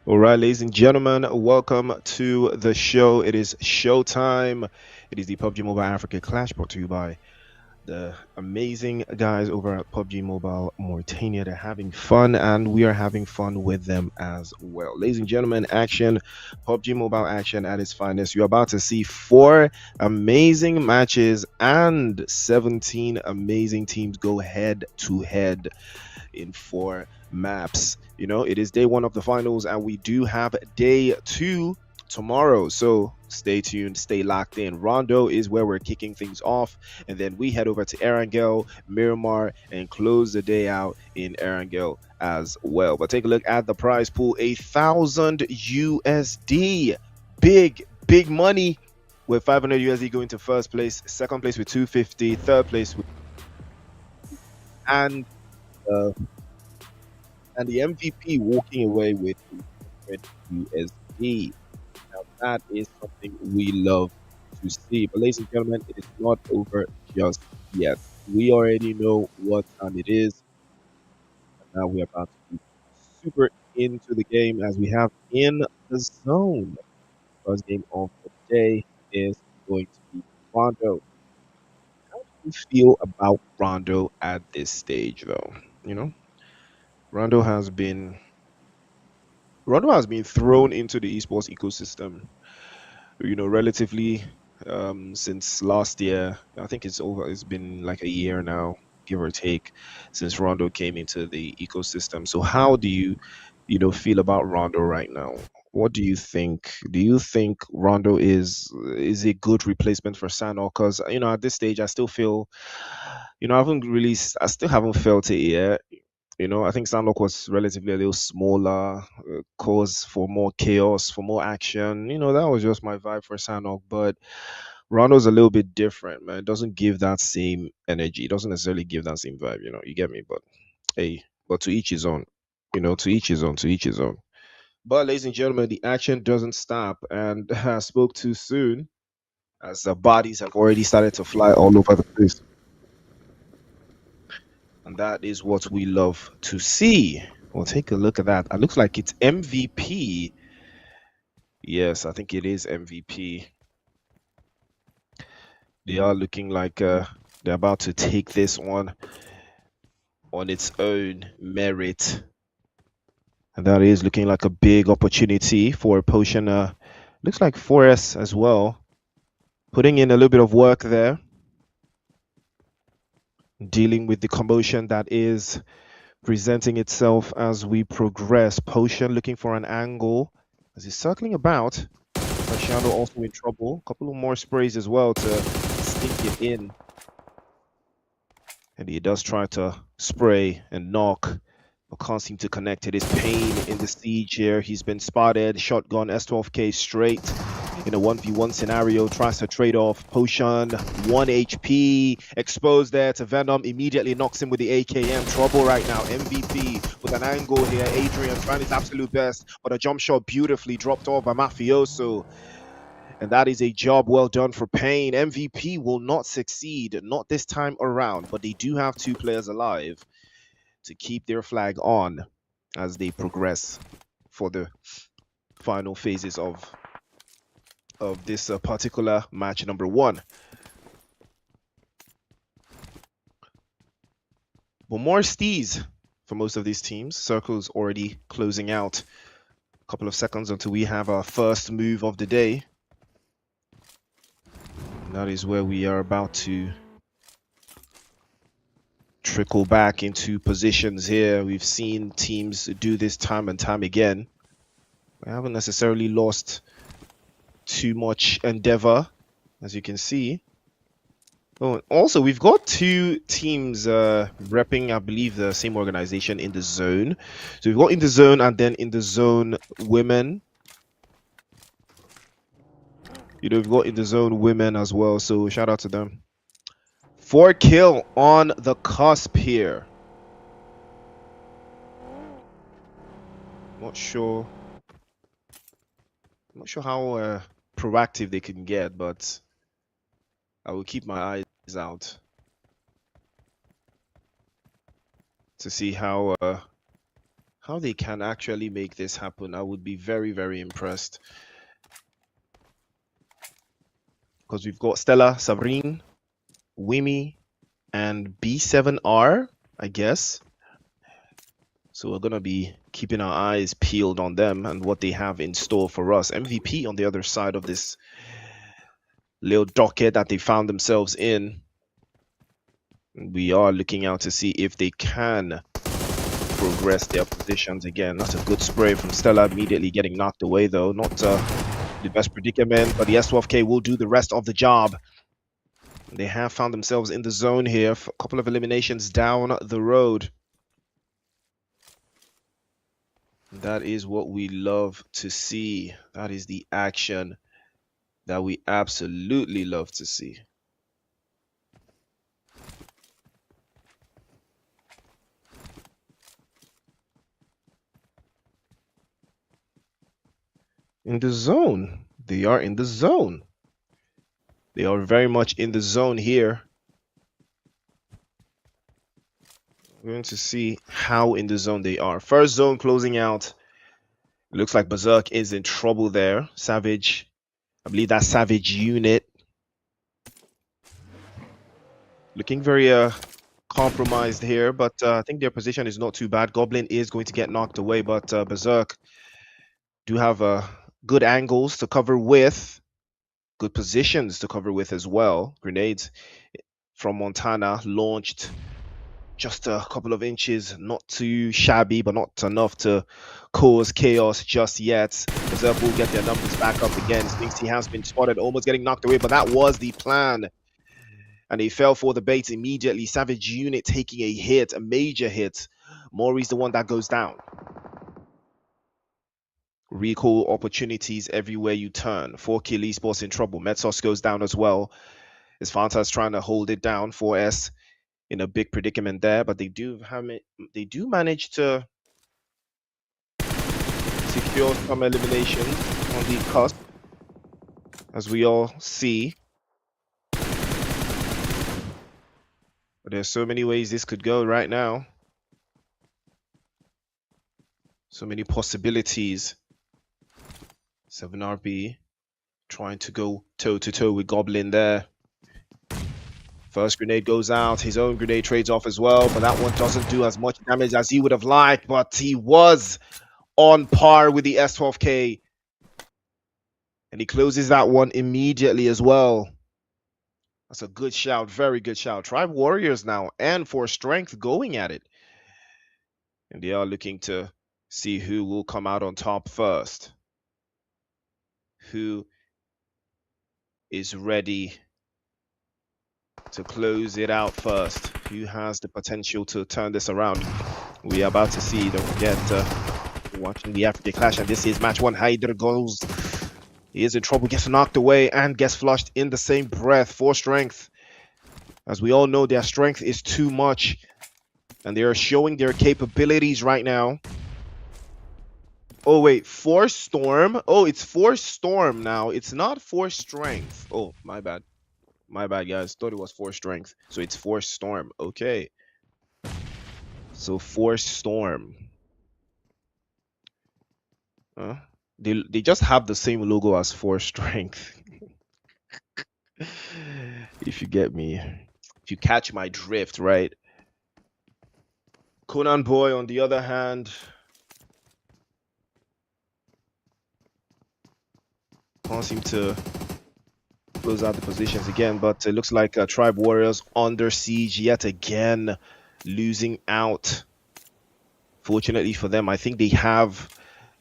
All right, ladies and gentlemen, welcome to the show. It is showtime. It is the PUBG Mobile Africa Clash brought to you by the amazing guys over at PUBG Mobile Mauritania. They're having fun, and we are having fun with them as well. Ladies and gentlemen, action, PUBG Mobile action at its finest. You're about to see 4 amazing matches and 17 amazing teams go head to head in 4 maps. You know, it is day 1 of the finals, and we do have day 2 tomorrow, so stay tuned, stay locked in. Rondo is where we're kicking things off, and then we head over to Erangel, Miramar, and close the day out in Erangel as well. But take a look at the prize pool: 1,000 USD. Big money, with 500 USD going to first place, second place with 250, third place with, and the MVP walking away with 100 USD. Now that is something we love to see. But ladies and gentlemen, it is not over just yet. We already know what time it is. Now we're about to be super into the game as we have in the zone. First game of the day is going to be Rondo. How do you feel about Rondo at this stage, though? You know, Rondo has been Rondo has been thrown into the esports ecosystem, relatively since last year. I think it's been like a year now, give or take, since Rondo came into the ecosystem. So how do you feel about Rondo right now? What do you think? Do you think Rondo is a good replacement for Sano? Because at this stage, I still feel, I still haven't felt it yet. I think Sandlock was relatively a little smaller, cause for more chaos, for more action. That was just my vibe for Sandlock. But Rondo's a little bit different, man. It doesn't give that same energy. It doesn't necessarily give that same vibe. You get me? But hey, but to each his own. To each his own. To each his own. But ladies and gentlemen, the action doesn't stop, and I spoke too soon, as the bodies have already started to fly all over the place. And that is what we love to see. Well, take a look at that. It looks like it's MVP. Yes, I think it is MVP. They are looking like they're about to take this one on its own merit. And that is looking like a big opportunity for Potion. Looks like Forest as well. Putting in a little bit of work there. Dealing with the commotion that is presenting itself as we progress. Potion looking for an angle as he's circling about. Shadow also in trouble. A couple of more sprays as well to stink it in. And he does try to spray and knock, but can't seem to connect. It is Pain in the siege here. He's been spotted. Shotgun S12K straight in a 1v1 scenario. Tries to trade off. Potion, 1 HP. Exposed there to Venom. Immediately knocks him with the AKM. Trouble right now. MVP with an angle here. Adrian trying his absolute best, but a jump shot beautifully dropped off by Mafioso. And that is a job well done for Pain. MVP will not succeed, not this time around, but they do have 2 players alive to keep their flag on as they progress for the final phases of this particular match number 1. But more stees for most of these teams. Circle's already closing out. A couple of seconds until we have our first move of the day. That is where we are about to trickle back into positions here. We've seen teams do this time and time again. We haven't necessarily lost too much endeavor, as you can see. Oh, also, we've got 2 teams repping, I believe, the same organization in the zone. So we've got in the zone and then in the zone women. We've got in the zone women as well, so shout out to them. 4 kill on the cusp here. Not sure how proactive they can get, but I will keep my eyes out to see how they can actually make this happen. I would be very, very impressed. Because we've got Stella, Sabrine, Wimmy, and B7R, I guess. So we're going to be keeping our eyes peeled on them and what they have in store for us. MVP on the other side of this little docket that they found themselves in. We are looking out to see if they can progress their positions again. That's a good spray from Stella, immediately getting knocked away though. Not the best predicament, but the S12K will do the rest of the job. They have found themselves in the zone here. For a couple of eliminations down the road. That is what we love to see. That is the action that we absolutely love to see. In the zone. They are in the zone. They are very much in the zone here. We're going to see how in the zone they are. First zone closing out. It looks like BERSERK is in trouble there. Savage, I believe that's Savage unit. Looking very compromised here, but I think their position is not too bad. Goblin is going to get knocked away, but BERSERK do have good angles to cover with, good positions to cover with as well. Grenades from Montana launched just a couple of inches, not too shabby, but not enough to cause chaos just yet. BERSERK will get their numbers back up again. Spinksy has been spotted, almost getting knocked away, but that was the plan. And they fell for the bait immediately. Savage unit taking a hit, a major hit. Maury's the one that goes down. Recall opportunities everywhere you turn. 4Kill Esports in trouble. Metsos goes down as well. As Fanta's trying to hold it down. 4S in a big predicament there, but they do manage to secure some eliminations on the cusp, as we all see. But there's so many ways this could go right now. So many possibilities. 7RB trying to go toe-to-toe with Goblin there. First grenade goes out. His own grenade trades off as well, but that one doesn't do as much damage as he would have liked, but he was on par with the S12K. And he closes that one immediately as well. That's a good shout. Very good shout. Tribe Warriors now and for strength going at it. And they are looking to see who will come out on top first. Who is ready to close it out first? Who has the potential to turn this around? We are about to see. Don't forget, watching the Africa Clash, and this is match one. Hydra goes. He is in trouble, gets knocked away, and gets flushed in the same breath for strength. As we all know, their strength is too much, and they are showing their capabilities right now. Oh, wait, Force Storm? Oh, it's Force Storm now. It's not Force Strength. Oh, my bad. My bad, guys. Thought it was Force Strength. So it's Force Storm. Okay. So Force Storm. They just have the same logo as Force Strength. If you get me. If you catch my drift, right? Conan Boy, on the other hand, can't seem to close out the positions again, but it looks like Tribe Warriors under siege yet again, losing out. Fortunately for them, I think they have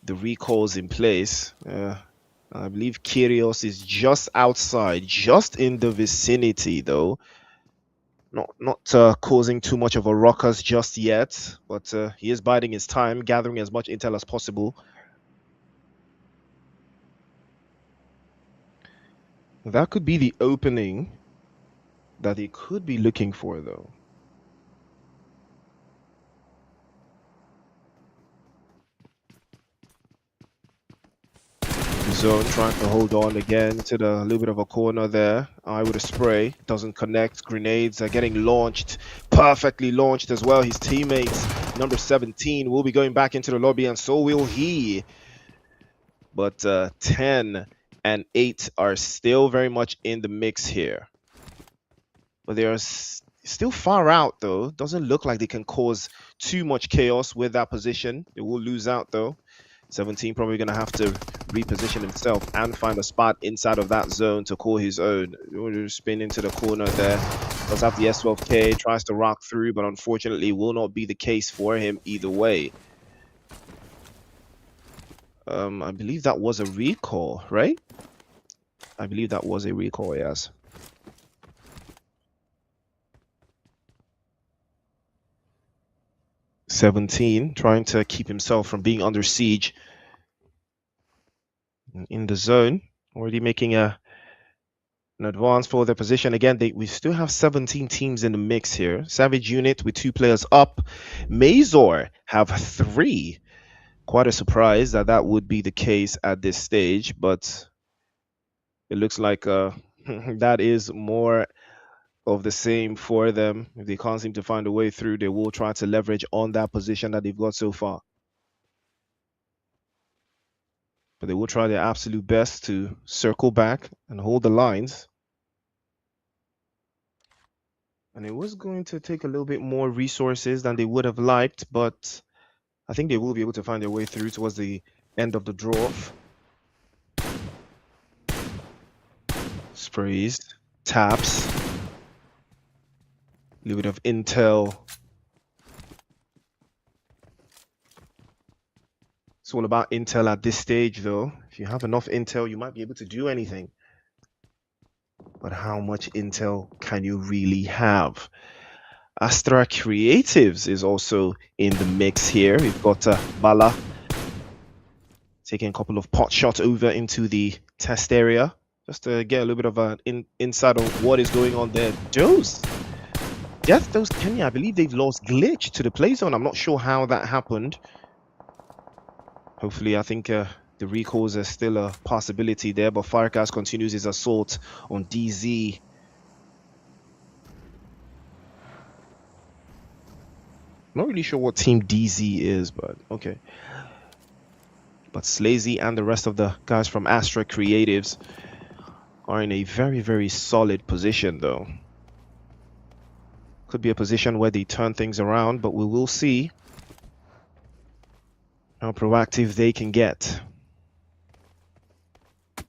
the recalls in place. I believe Kyrios is just outside, just in the vicinity though. Not causing too much of a ruckus just yet, but he is biding his time, gathering as much intel as possible. That could be the opening that they could be looking for, though. Zone trying to hold on again to the little bit of a corner there. Eye with a spray, doesn't connect. Grenades are getting launched, perfectly launched as well. His teammates, number 17, will be going back into the lobby, and so will he. But 10 and 8 are still very much in the mix here. But they are still far out, though. Doesn't look like they can cause too much chaos with that position. They will lose out, though. 17 probably going to have to reposition himself and find a spot inside of that zone to call his own. Spin into the corner there. Does have the S12K, tries to rock through, but unfortunately will not be the case for him either way. I believe that was a recall, right? I believe that was a recall, yes. $17, trying to keep himself from being under siege in the zone. Already making an advance for their position. Again, we still have 17 teams in the mix here. Savage unit with 2 players up. MAZOR have 3. Quite a surprise that would be the case at this stage, but it looks like that is more of the same for them. If they can't seem to find a way through, they will try to leverage on that position that they've got so far. But they will try their absolute best to circle back and hold the lines. And it was going to take a little bit more resources than they would have liked, but I think they will be able to find their way through towards the end of the draw. Sprays, taps, a little bit of intel. It's all about intel at this stage, though. If you have enough intel, you might be able to do anything. But how much intel can you really have? ASTRA Creatives is also in the mix here. We've got Bala taking a couple of pot shots over into the test area, just to get a little bit of an insight on what is going on there. Those Kenya, I believe they've lost glitch to the play zone. I'm not sure how that happened. Hopefully, I think the recalls are still a possibility there, but Farkas continues his assault on DZ. Not really sure what team DZ is, but okay. But Slazy and the rest of the guys from Astra Creatives are in a very, very solid position, though. Could be a position where they turn things around, but we will see how proactive they can get. A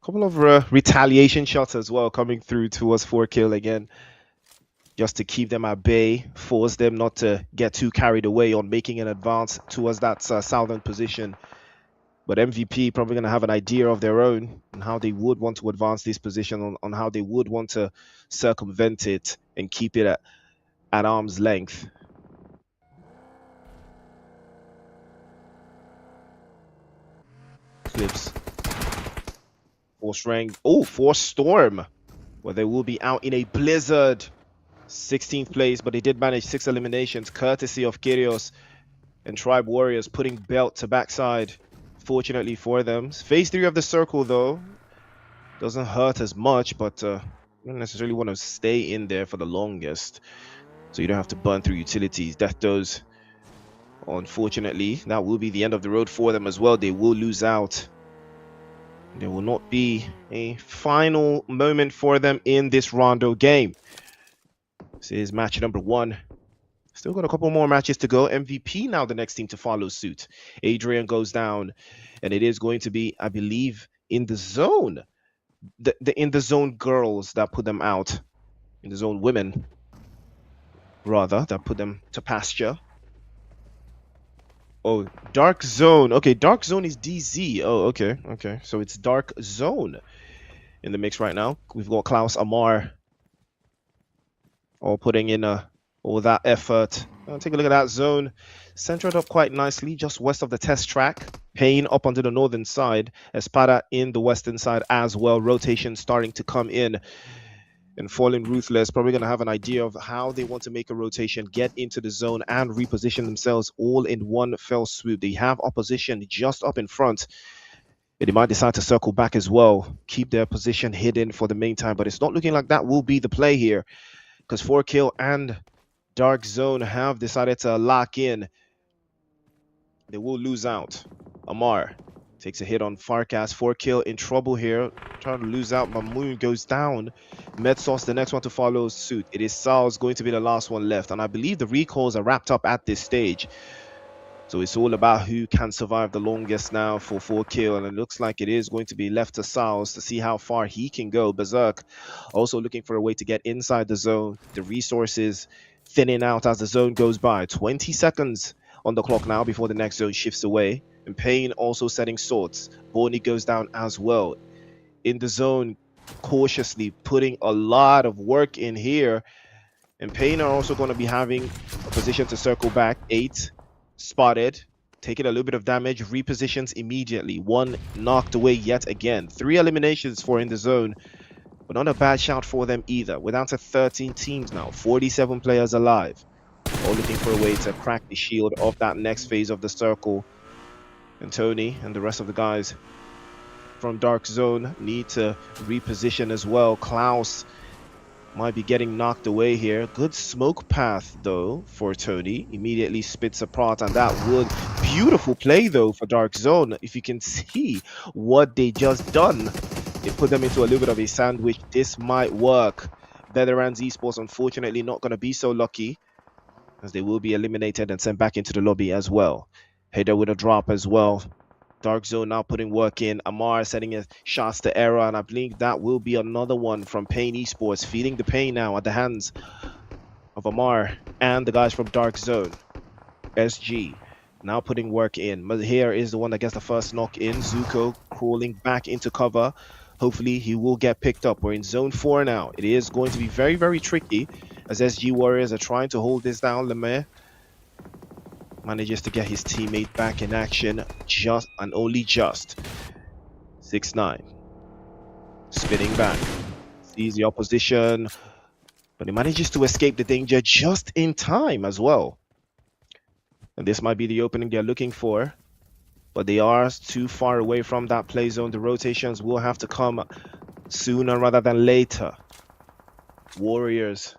couple of retaliation shots as well coming through towards 4Kill again, just to keep them at bay, force them not to get too carried away on making an advance towards that southern position. But MVP probably going to have an idea of their own on how they would want to advance this position, on how they would want to circumvent it and keep it at arm's length. Clips. Force rank. Oh, Force Storm. Well, they will be out in a blizzard. 16th place, but they did manage 6 eliminations, courtesy of Kyrios and Tribe Warriors, putting belt to backside. Fortunately for them. Phase 3 of the circle, though, doesn't hurt as much, but you don't necessarily want to stay in there for the longest, so you don't have to burn through utilities. Death Dose, unfortunately, that will be the end of the road for them as well. They will lose out. There will not be a final moment for them in this Rondo game. This is match number 1. Still got a couple more matches to go. MVP now the next team to follow suit. Adrian goes down, and it is going to be, I believe, in the zone. The in the zone girls that put them out. In the zone women, rather, that put them to pasture. Oh, Dark Zone. Okay, Dark Zone is DZ. Oh, okay, okay. So it's Dark Zone in the mix right now. We've got Klaus Amar all putting in all that effort. Take a look at that zone. Centered up quite nicely, just west of the test track. Payne up onto the northern side. ESPADA in the western side as well. Rotation starting to come in. And Fallen Ruthless probably going to have an idea of how they want to make a rotation, get into the zone, and reposition themselves all in one fell swoop. They have opposition just up in front. They might decide to circle back as well. Keep their position hidden for the meantime, but it's not looking like that will be the play here, because 4Kill and Dark Zone have decided to lock in. They will lose out. Amar takes a hit on Farkas. 4Kill in trouble here. Trying to lose out. Mamoon goes down. Medsos, the next one to follow suit. It is Sal's going to be the last one left. And I believe the recalls are wrapped up at this stage. So it's all about who can survive the longest now for 4Kill. And it looks like it is going to be left to Sal's to see how far he can go. Berserk also looking for a way to get inside the zone. The resources thinning out as the zone goes by. 20 seconds on the clock now before the next zone shifts away. And Payne also setting swords. Borny goes down as well. In the zone, cautiously putting a lot of work in here. And Payne are also going to be having a position to circle back. 8 spotted. Taking a little bit of damage. Repositions immediately. 1 knocked away yet again. 3 eliminations for in the zone. But not a bad shout for them either. We're down to 13 teams now. 47 players alive. All looking for a way to crack the shield of that next phase of the circle. And Tony and the rest of the guys from Dark Zone need to reposition as well. Klaus might be getting knocked away here. Good smoke path though for Tony. Immediately spits apart, and that would beautiful play though for Dark Zone. If you can see what they just done, they put them into a little bit of a sandwich. This might work. Veterans Esports unfortunately not going to be so lucky, as they will be eliminated and sent back into the lobby as well. Header with a drop as well. Dark Zone now putting work in. Amar sending his shots to error, and I believe that will be another one from Pain Esports, feeling the pain now at the hands of Amar and the guys from Dark Zone. SG now putting work in. Here is the one that gets the first knock in. Zuko crawling back into cover. Hopefully he will get picked up. We're in zone 4 now. It is going to be very, very tricky as SG Warriors are trying to hold this down. Lemaire manages to get his teammate back in action, just and only just. 6-9. Spinning back. Sees the opposition, but he manages to escape the danger just in time as well. And this might be the opening they're looking for, but they are too far away from that play zone. The rotations will have to come sooner rather than later. Warriors.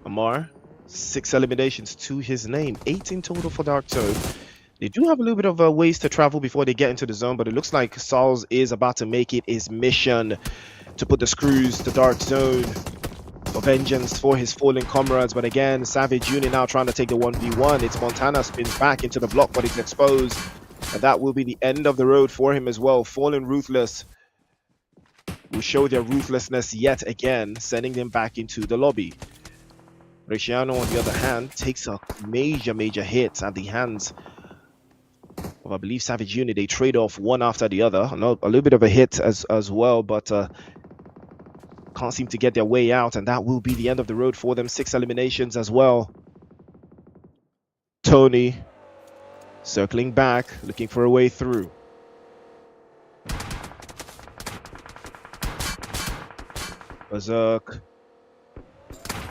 Amar, 6 eliminations to his name, 8 in total for Dark Zone. They do have a little bit of ways to travel before they get into the zone, but it looks like Sauls is about to make it his mission to put the screws to Dark Zone for vengeance for his fallen comrades. But again, Savage Jr. now trying to take the 1v1. It's Montana, spins back into the block, but he's exposed. And that will be the end of the road for him as well. Fallen Ruthless will show their ruthlessness yet again, sending them back into the lobby. Reciano, on the other hand, takes a major hit at the hands of, I believe, Savage Jr. They trade off one after the other. A little bit of a hit as well, but can't seem to get their way out, and that will be the end of the road for them. 6 eliminations as well. Tony circling back, looking for a way through. BERSERK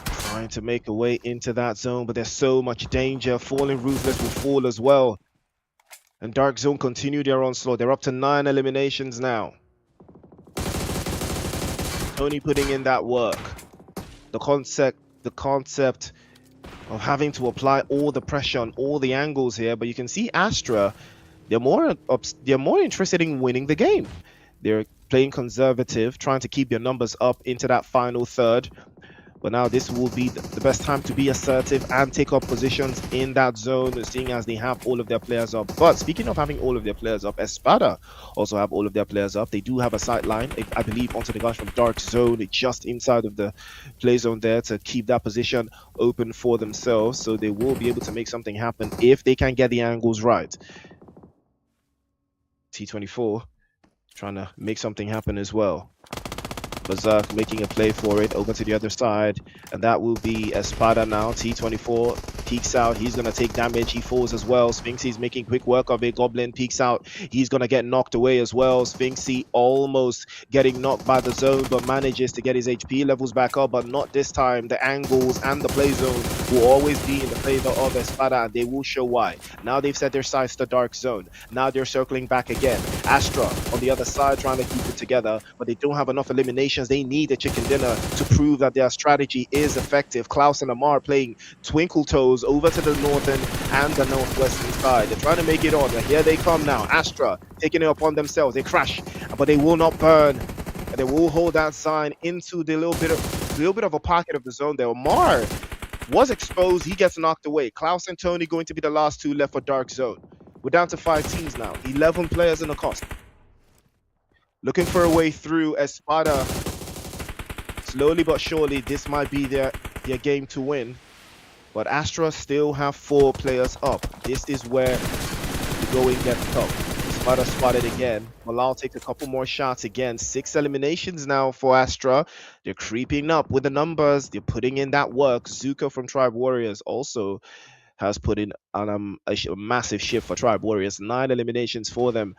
trying to make a way into that zone, but there's so much danger. Falling Ruthless will fall as well. And Dark Zone continue their onslaught. They're up to 9 eliminations now. Tony putting in that work. The concept of having to apply all the pressure on all the angles here, but you can see ASTRA, they're more interested in winning the game. They're playing conservative, trying to keep their numbers up into that final third. But now this will be the best time to be assertive and take up positions in that zone, seeing as they have all of their players up. But speaking of having all of their players up, ESPADA also have all of their players up. They do have a sight line, I believe, onto the guys from Dark Zone, just inside of the play zone there, to keep that position open for themselves. So they will be able to make something happen if they can get the angles right. T24 trying to make something happen as well. BERSERK making a play for it over to the other side, and that will be ESPADA now. T24 peeks out, he's gonna take damage, he falls as well. Sphinxy's making quick work of it. Goblin peeks out, he's gonna get knocked away as well. Sphinxy almost getting knocked by the zone, but manages to get his HP levels back up, but not this time. The angles and the play zone will always be in the favor of ESPADA, and they will show why. Now they've set their sights to Dark Zone. Now they're circling back again. Astra on the other side trying to keep it together, but they don't have enough eliminations. They need a chicken dinner to prove that their strategy is effective. Klaus and Amar playing twinkle toes over to the northern and the northwestern side. They're trying to make it on, and here they come now. Astra taking it upon themselves. They crash, but they will not burn, and they will hold that sign into the little bit of a pocket of the zone there. Amar was exposed, he gets knocked away. Klaus and Tony going to be the last 2 left for Dark Zone. We're down to 5 teams now, 11 players in the cost. Looking for a way through. ESPADA, slowly but surely, this might be their game to win. But Astra still have 4 players up. This is where the going gets tough. ESPADA spotted again. Malal takes a couple more shots again. 6 eliminations now for Astra. They're creeping up with the numbers. They're putting in that work. Zuko from Tribe Warriors also has put in a massive shift for Tribe Warriors. 9 eliminations for them.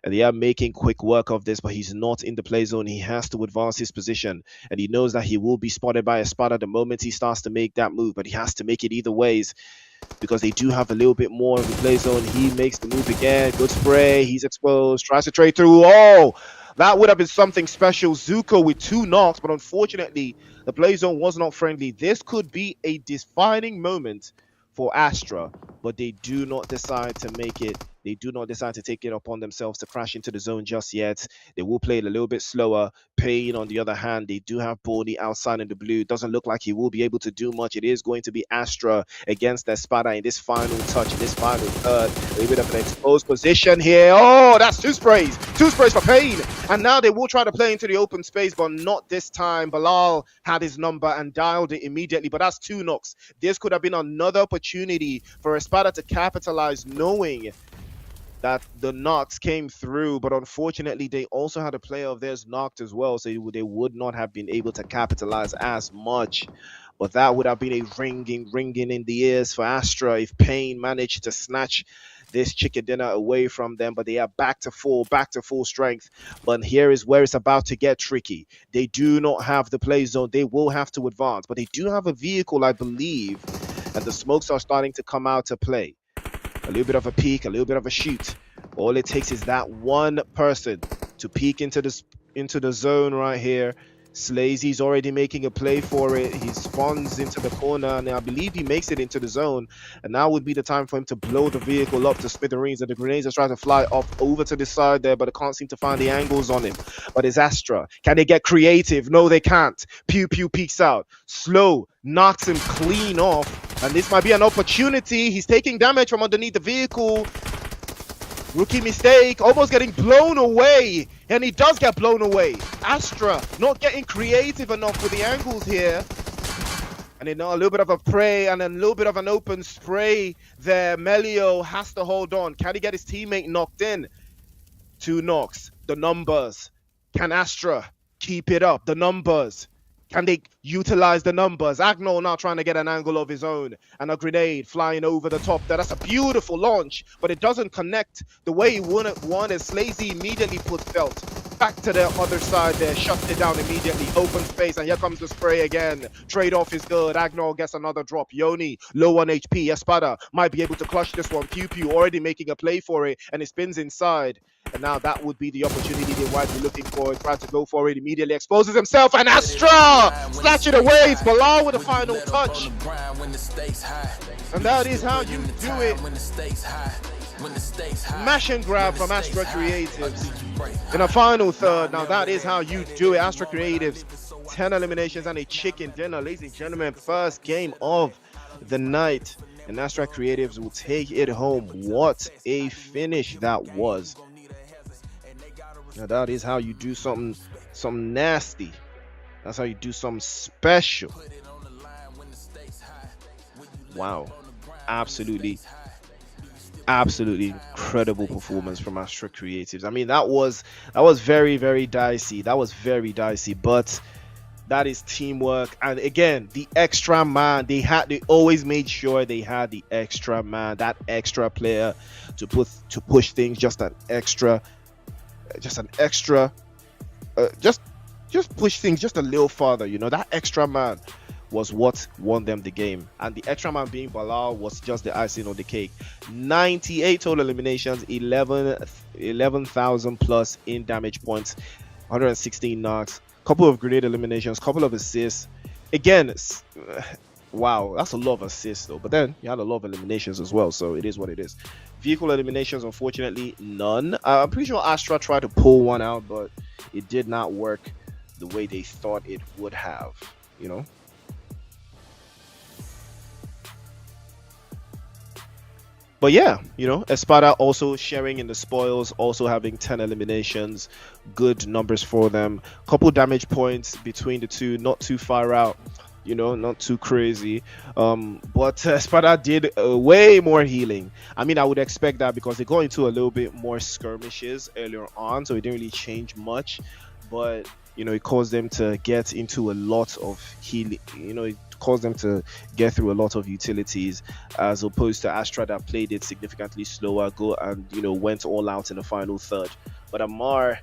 And they are making quick work of this, but he's not in the play zone. He has to advance his position, and he knows that he will be spotted by ESPADA the moment he starts to make that move, but he has to make it either ways. because they do have a little bit more of the play zone. He makes the move again. Good spray. He's exposed. Tries to trade through. Oh, that would have been something special. Zuko with 2 knocks, but unfortunately, the play zone was not friendly. This could be a defining moment for Astra, but they do not decide to make it. They do not decide to take it upon themselves to crash into the zone just yet. They will play it a little bit slower. Payne, on the other hand, they do have Borny outside in the blue. It doesn't look like he will be able to do much. It is going to be Astra against ESPADA in this final touch, in this final third. A little bit of an exposed position here. Oh, that's 2 sprays. 2 sprays for Payne. And now they will try to play into the open space, but not this time. Bilal had his number and dialed it immediately, but that's 2 knocks. This could have been another opportunity for ESPADA to capitalize, knowing that the knocks came through, but unfortunately they also had a player of theirs knocked as well, so they would not have been able to capitalize as much. But that would have been a ringing in the ears for Astra if Payne managed to snatch this chicken dinner away from them. But they are back to full strength. But here is where it's about to get tricky. They do not have the play zone. They will have to advance, but they do have a vehicle, I believe, and the smokes are starting to come out to play. A little bit of a peek, a little bit of a shoot. All it takes is that one person to peek into the zone right here. Slazy's already making a play for it. He spawns into the corner, and I believe he makes it into the zone. And now would be the time for him to blow the vehicle up to smithereens. And the grenades are trying to fly off over to the side there, but they can't seem to find the angles on him. But it's Astra. Can they get creative? No, they can't. Pew Pew peeks out. Slow knocks him clean off. And this might be an opportunity. He's taking damage from underneath the vehicle. Rookie mistake, almost getting blown away, and he does get blown away. Astra not getting creative enough with the angles here. And then a little bit of a prey and a little bit of an open spray there. Melio has to hold on. Can he get his teammate knocked in? 2 knocks, the numbers. Can Astra keep it up? The numbers. Can they utilize the numbers? Agnol now trying to get an angle of his own, and a grenade flying over the top there. That's a beautiful launch, but it doesn't connect the way he wanted. Slazy immediately puts Felt back to the other side there, shuts it down immediately. Open space, and here comes the spray again. Trade-off is good. Agnol gets another drop. Yoni low on HP. ESPADA might be able to clutch this one. Pew Pew already making a play for it, and it spins inside. And now that would be the opportunity they might be looking for. Trying to go for it, immediately exposes himself, and Astra snatch it away. It's Bilal with the final touch. And that is how you do it. Smash and grab from Astra Creatives in a final third. Now that is how you do it. Astra Creatives, 10 eliminations and a chicken dinner. Ladies and gentlemen, first game of the night. And Astra Creatives will take it home. What a finish that was. Now that is how you do something nasty. That's how you do something special. Wow. Absolutely incredible performance from Astra Creatives. I mean, that was very, very dicey. That was very dicey, but that is teamwork. And again, the extra man, they always made sure they had the extra man, that extra player to push things just push things just a little farther. You know, that extra man was what won them the game, and the extra man being Bilal was just the icing on the cake. 98 total eliminations, 11,000 plus in damage points, 116 knocks, couple of grenade eliminations, couple of assists. Again, wow, that's a lot of assists though, but then you had a lot of eliminations as well, so it is what it is. Vehicle eliminations, unfortunately, none. I'm pretty sure Astra tried to pull one out, but it did not work the way they thought it would have, you know. But yeah, you know, ESPADA also sharing in the spoils, also having 10 eliminations, good numbers for them. Couple damage points between the two, not too far out, you know, not too crazy. But ESPADA did way more healing. I mean, I would expect that because they got into a little bit more skirmishes earlier on, so it didn't really change much. But you know, it caused them to get into a lot of healing. You know, it caused them to get through a lot of utilities, as opposed to Astra that played it significantly slower, you know, went all out in the final third. But Amar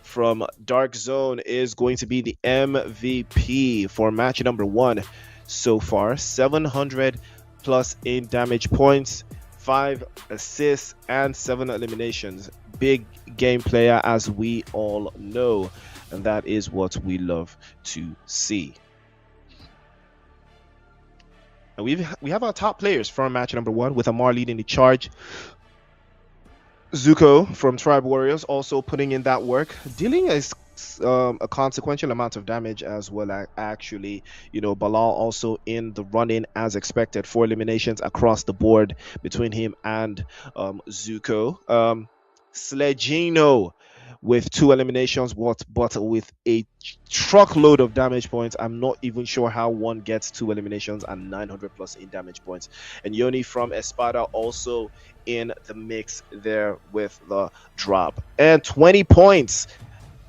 from Dark Zone is going to be the MVP for match number 1 so far. 700 plus in damage points, 5 assists, and 7 eliminations. Big game player, as we all know, and that is what we love to see. And we have our top players from match number 1, with Amar leading the charge. Zuko from Tribe Warriors also putting in that work, dealing a consequential amount of damage as well. Actually, Balal also in the run-in as expected. 4 eliminations across the board between him and Zuko. Sledgino with 2 eliminations, but with a truckload of damage points. I'm not even sure how one gets 2 eliminations and 900 plus in damage points. And Yoni from ESPADA also in the mix there with the drop, and 20 points.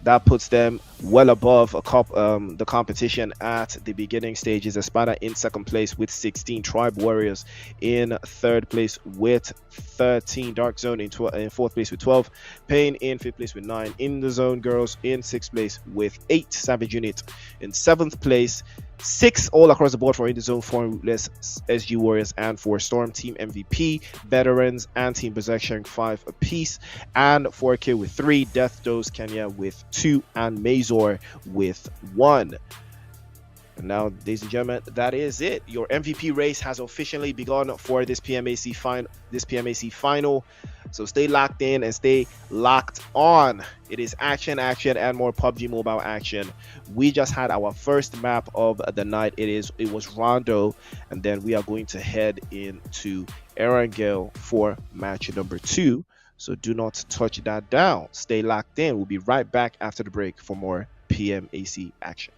That puts them well above the competition at the beginning stages. ESPADA in second place with 16. Tribe Warriors in third place with 13. Dark Zone in fourth place with 12. Pain in fifth place with 9. In the Zone Girls in sixth place with 8. Savage Unit in seventh place. 6 all across the board for In the Zone, 4 Ruthless, SG Warriors, and 4 Storm Team MVP, Veterans, and Team Berserk sharing 5 apiece, and 4K with 3, Death Dose Kenya with 2, and Mazor with 1. And now, ladies and gentlemen, that is it. Your MVP race has officially begun for this PMAC final. So stay locked in and stay locked on. It is action, and more PUBG Mobile action. We just had our first map of the night. It was Rondo, and then we are going to head into Erangel for match number 2. So do not touch that down. Stay locked in. We'll be right back after the break for more PMAC action.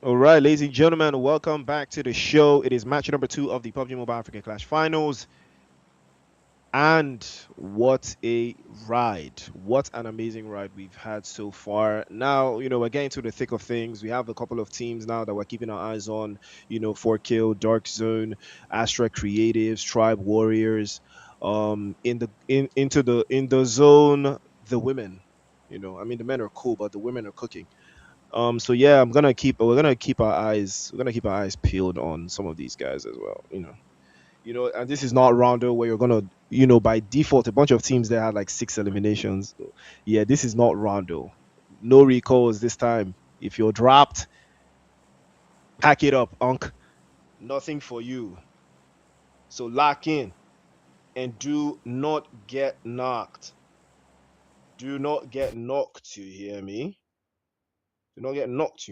All right, ladies and gentlemen, welcome back to the show. It is match number 2 of the PUBG Mobile Africa Clash Finals. And what a ride. What an amazing ride we've had so far. Now, we're getting to the thick of things. We have a couple of teams now that we're keeping our eyes on, 4Kill, Dark Zone, Astra Creatives, Tribe Warriors, in the zone, the women. I mean the men are cool, but the women are cooking. So yeah, we're gonna keep our eyes peeled on some of these guys as well. And this is not Rondo where you're gonna, by default, a bunch of teams that had like 6 eliminations. Yeah, this is not Rondo. No recalls this time. If you're dropped, pack it up, Unc. Nothing for you. So lock in and do not get knocked. Do not get knocked. You hear me? Do not get knocked.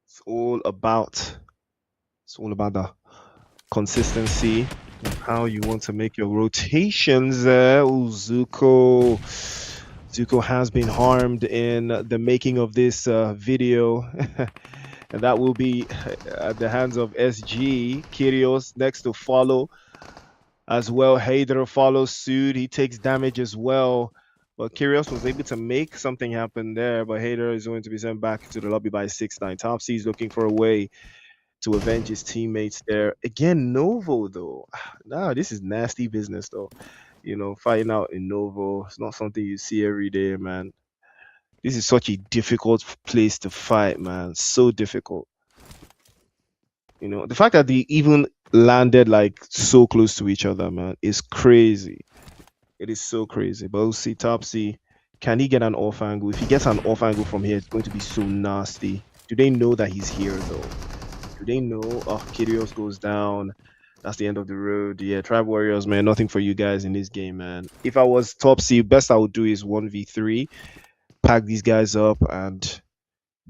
It's all about. It's all about the consistency and how you want to make your rotations. Zuko has been harmed in the making of this video, and that will be at the hands of SG. Kyrios next to follow as well. Hader follows suit. He takes damage as well. But Kyrios was able to make something happen there, but Hader is going to be sent back to the lobby by 6-9. Topsy is looking for a way to avenge his teammates there. Again, Novo though. Nah, this is nasty business though. Fighting out in Novo, it's not something you see every day, man. This is such a difficult place to fight, man. So difficult. The fact that they even landed like so close to each other, man, is crazy. It is so crazy. But we'll see Topsy. Can he get an off angle? If he gets an off angle from here, it's going to be so nasty. Do they know that he's here though? Do they know? Oh, Kyrios goes down. That's the end of the road. Yeah, Tribe Warriors, man, nothing for you guys in this game, man. If I was top C, best I would do is 1v3, pack these guys up and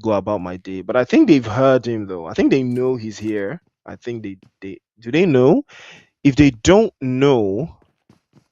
go about my day. But I think they've heard him though. I think they know he's here. I think they do they know? If they don't know,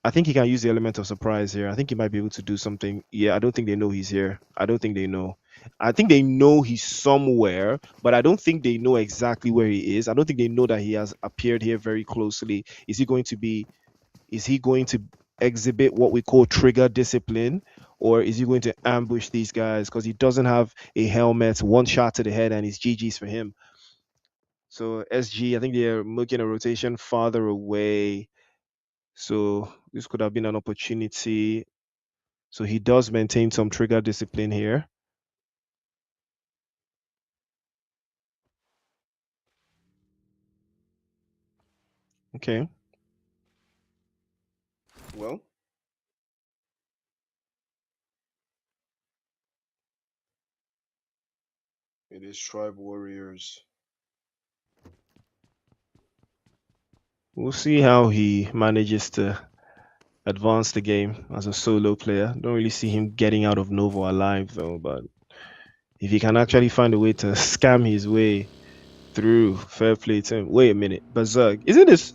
I think he can use the element of surprise here. I think he might be able to do something. Yeah, I don't think they know he's here. I don't think they know. I think they know he's somewhere, but I don't think they know exactly where he is. I don't think they know that he has appeared here very closely. Is he going to exhibit what we call trigger discipline? Or is he going to ambush these guys? Because he doesn't have a helmet, one shot to the head, and it's GG's for him. So SG, I think they're making a rotation farther away. So this could have been an opportunity. So he does maintain some trigger discipline here. Okay. Well, it is Tribe Warriors. We'll see how he manages to advance the game as a solo player. Don't really see him getting out of Novo alive though, but if he can actually find a way to scam his way through, fair play to him. Wait a minute, Berserk. Isn't this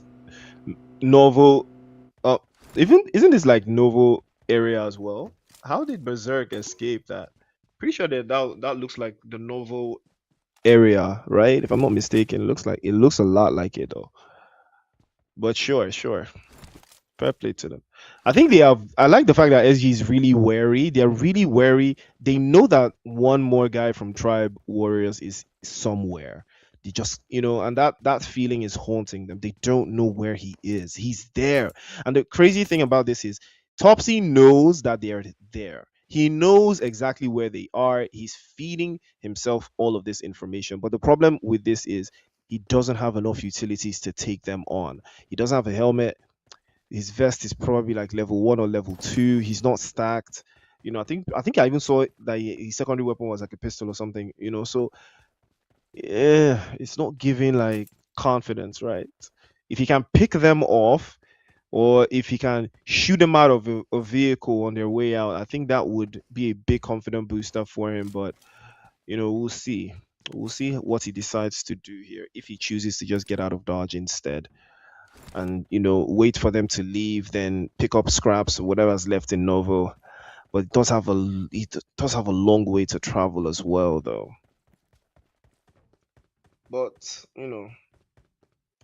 Novo uh even isn't this like Novo area as well? How did Berserk escape that? Pretty sure that looks like the Novo area, right? If I'm not mistaken, it looks a lot like it though. But sure, sure. Fair play to them. I think they have. I like the fact that SG is really wary. They're really wary. They know that one more guy from Tribe Warriors is somewhere. They just, and that feeling is haunting them. They don't know where he is. He's there. And the crazy thing about this is, Topsy knows that they are there. He knows exactly where they are. He's feeding himself all of this information. But the problem with this is he doesn't have enough utilities to take them on. He doesn't have a helmet. His vest is probably like level 1 or level 2. He's not stacked. I think I even saw that his secondary weapon was like a pistol or something. So yeah, it's not giving like confidence, right? If he can pick them off, or if he can shoot them out of a vehicle on their way out, I think that would be a big confident booster for him. But we'll see what he decides to do here if he chooses to just get out of dodge instead. and wait for them to leave, then pick up scraps or whatever's left in Novo. But it does have a long way to travel as well, though. But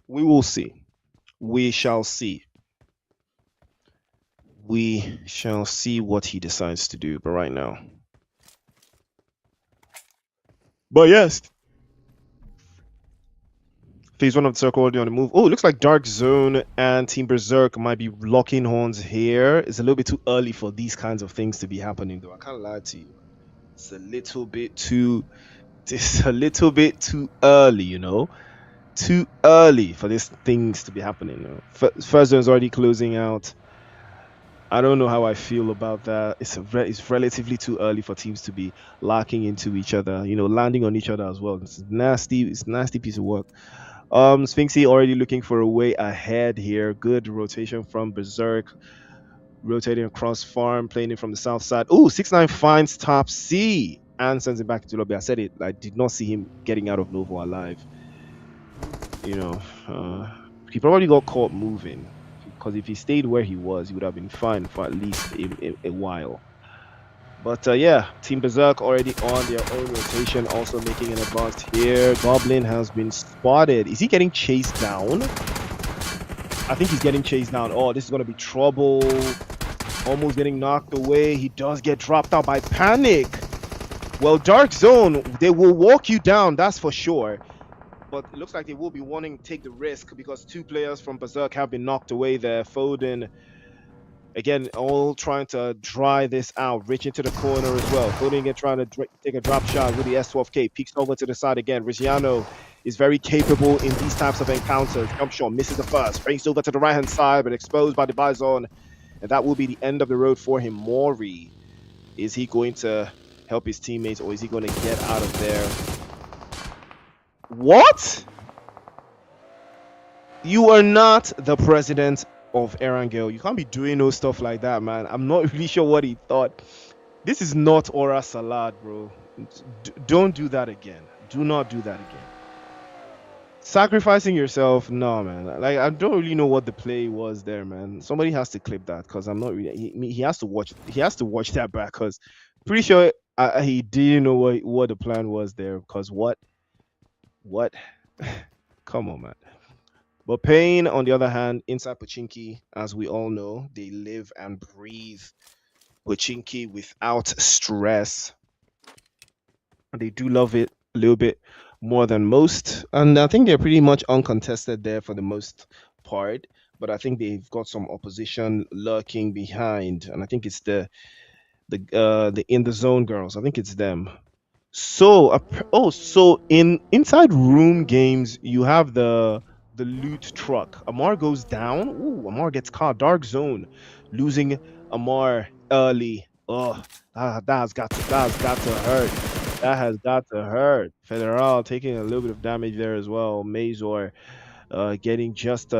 we will see. We shall see. We shall see what he decides to do. But right now, but yes, phase one of the circle already on the move. Oh, it looks like Dark Zone and Team Berserk might be locking horns here. It's a little bit too early for these kinds of things to be happening, though. I can't lie to you. It's a little bit too. It's a little bit too early, too early for these things to be happening. First zone's already closing out. I don't know how I feel about that. It's relatively too early for teams to be locking into each other, landing on each other as well. It's nasty. It's a nasty piece of work. Sphinxy already looking for a way ahead here. Good rotation from Berserk, rotating across farm, playing it from the south side. Oh, 6-9 finds top C and sends it back into lobby. I said it. I did not see him getting out of Novo alive. You know, he probably got caught moving, because if he stayed where he was, he would have been fine for at least a while. But yeah, Team Berserk already on their own rotation, also making an advance here. Goblin has been spotted. Is he getting chased down? I think he's getting chased down. Oh, this is going to be trouble. Almost getting knocked away. He does get dropped out by Panic. Well, Dark Zone, they will walk you down, that's for sure. But it looks like they will be wanting to take the risk, because two players from Berserk have been knocked away there. Foden, again, all trying to dry this out, reach into the corner as well. Foden again trying to take a drop shot with the S12K. Peeks over to the side again. Rizziano is very capable in these types of encounters. Jump shot, misses the first. Brings over to the right-hand side, but exposed by the Bison. And that will be the end of the road for him. Mori, is he going to help his teammates, or is he going to get out of there? What? You are not the president of Erangel. You can't be doing no stuff like that, man. I'm not really sure what he thought. This is not Aura Salad, bro. Don't do that again. Do not do that again. Sacrificing yourself, no, man. Like, I don't really know what the play was there, man. Somebody has to clip that, because I'm not really. He has to watch. He has to watch that back, because pretty sure he didn't know what the plan was there. Because what? Come on, man. But Pain, on the other hand, inside Pochinki, as we all know, they live and breathe Pochinki without stress. And they do love it a little bit more than most. And I think they're pretty much uncontested there for the most part. But I think they've got some opposition lurking behind. And I think it's the in the zone girls. I think it's them. So, so in inside room games, you have the loot truck. Amar goes down. Ooh, Amar gets caught. Dark zone, losing Amar early. Oh, that has got to hurt. That has got to hurt. Federal taking a little bit of damage there as well. Mazor, getting just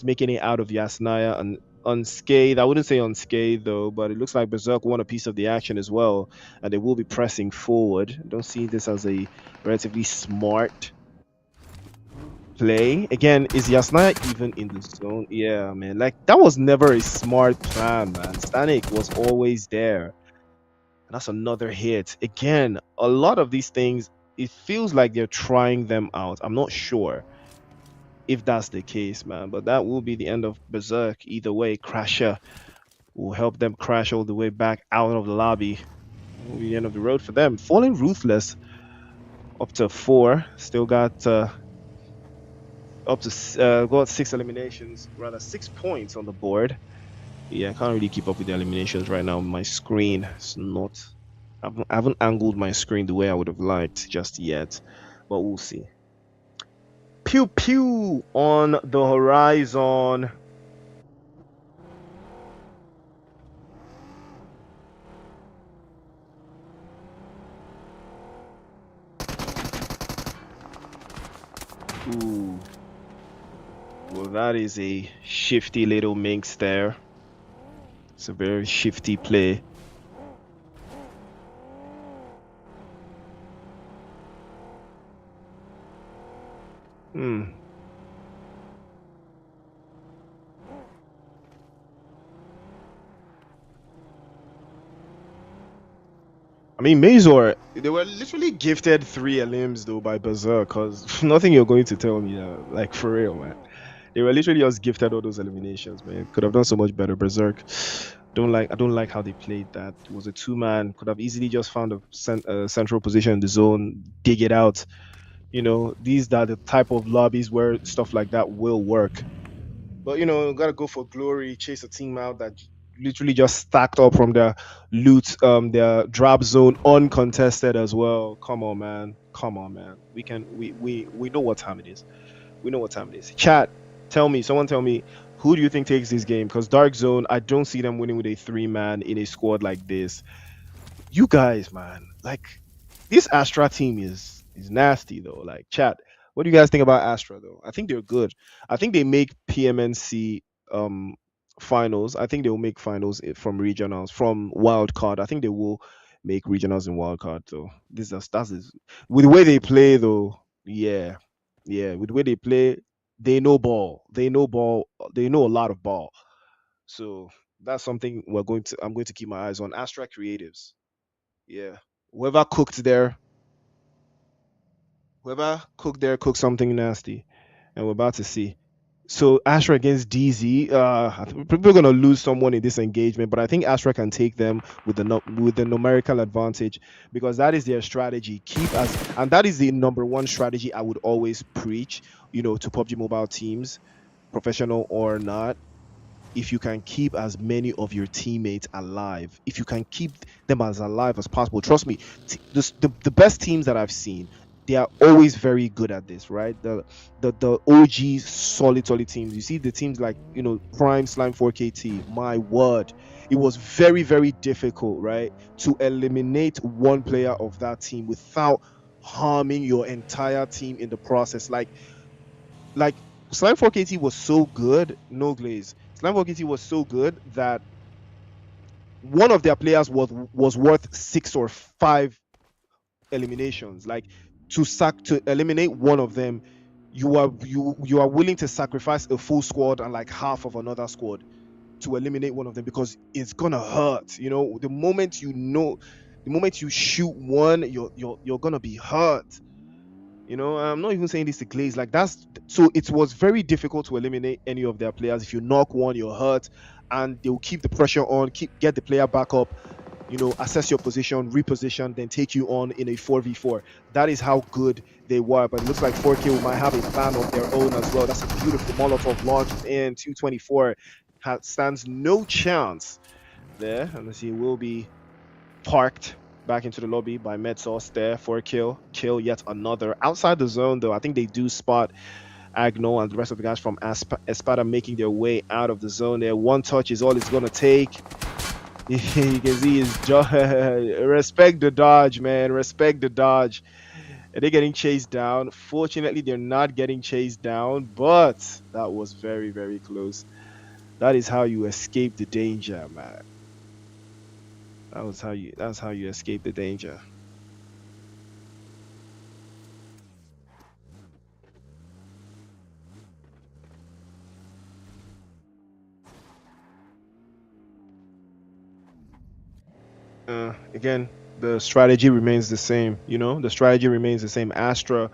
making it out of Yasnaya and unscathed. I wouldn't say unscathed though, but it looks like Berserk won a piece of the action as well, and they will be pressing forward. I don't see this as a relatively smart play. Again, is Yasnaya even in the zone? Yeah, man. Like, that was never a smart plan, man. Static was always there. And that's another hit. Again, a lot of these things, it feels like they're trying them out. I'm not sure if that's the case, man. But that will be the end of Berserk. Either way, Crasher will help them crash all the way back out of the lobby. Will be the end of the road for them. Falling Ruthless up to 4. Still got up to got 6 eliminations, rather 6 points on the board. Yeah, I can't really keep up with the eliminations right now. My screen is not. I haven't angled my screen the way I would have liked just yet, but we'll see. Pew pew on the horizon. Ooh. Well, that is a shifty little minx there. It's a very shifty play. Hmm. I mean, Mazor, they were literally gifted 3 limbs though by BERSERK, because nothing you're going to tell me, like for real, man. They were literally just gifted all those eliminations, man. Could have done so much better. BERSERK, I don't like how they played that. It was a two-man. Could have easily just found a central position in the zone, dig it out. These are the type of lobbies where stuff like that will work. But gotta go for glory, chase a team out that literally just stacked up from their loot, their drop zone uncontested as well. Come on, man. Come on, man. We know what time it is. We know what time it is. Chat, someone tell me, who do you think takes this game? Because Dark Zone, I don't see them winning with a 3-man in a squad like this. You guys, man, like this Astra team is nasty though. Like, chat, what do you guys think about Astra though? I think they're good. I think they make PMNC um finals. I think they will make finals from regionals, from wild card. I think they will make regionals in wild card though. That's with the way they play though. Yeah, yeah. With the way they play, they know ball. They know ball. They know a lot of ball. So that's something I'm going to keep my eyes on. Astra Creatives. Yeah. Whoever cooked there, whoever cooked there cooked something nasty, and we're about to see. So Astra against DZ, I think people are gonna lose someone in this engagement, but I think Astra can take them with with the numerical advantage, because that is their strategy. And that is the number one strategy I would always preach, to PUBG Mobile teams, professional or not. If you can keep as many of your teammates alive, if you can keep them as alive as possible, trust me, the best teams that I've seen, they are always very good at this, right? The OG solid teams. You see the teams like Prime Slime 4KT. My word, it was very very difficult, right, to eliminate one player of that team without harming your entire team in the process. Like Slime 4KT was so good, no glaze. Slime 4KT was so good that one of their players was worth 6 or 5 eliminations. Like, to eliminate one of them, you are willing to sacrifice a full squad and like half of another squad to eliminate one of them, because it's gonna hurt. The moment you shoot one, you're gonna be hurt. I'm not even saying this to glaze. Like, it was very difficult to eliminate any of their players. If you knock one, you're hurt, and they'll keep the pressure on, get the player back up, assess your position, reposition, then take you on in a 4v4. That is how good they were. But it looks like 4K might have a plan of their own as well. That's a beautiful Molotov launch in 224. Stands no chance there. And let's see, it will be parked back into the lobby by MedSauce there for a kill yet another outside the zone though. I think they do spot Agno and the rest of the guys from ESPADA making their way out of the zone there. One touch is all it's gonna take. You can see his respect the dodge, man. Respect the dodge. Are they getting chased down? Fortunately, they're not getting chased down, but that was very very close. That is how you escape the danger, man. That's how you escape the danger. Again, the strategy remains the same. The strategy remains the same. Astra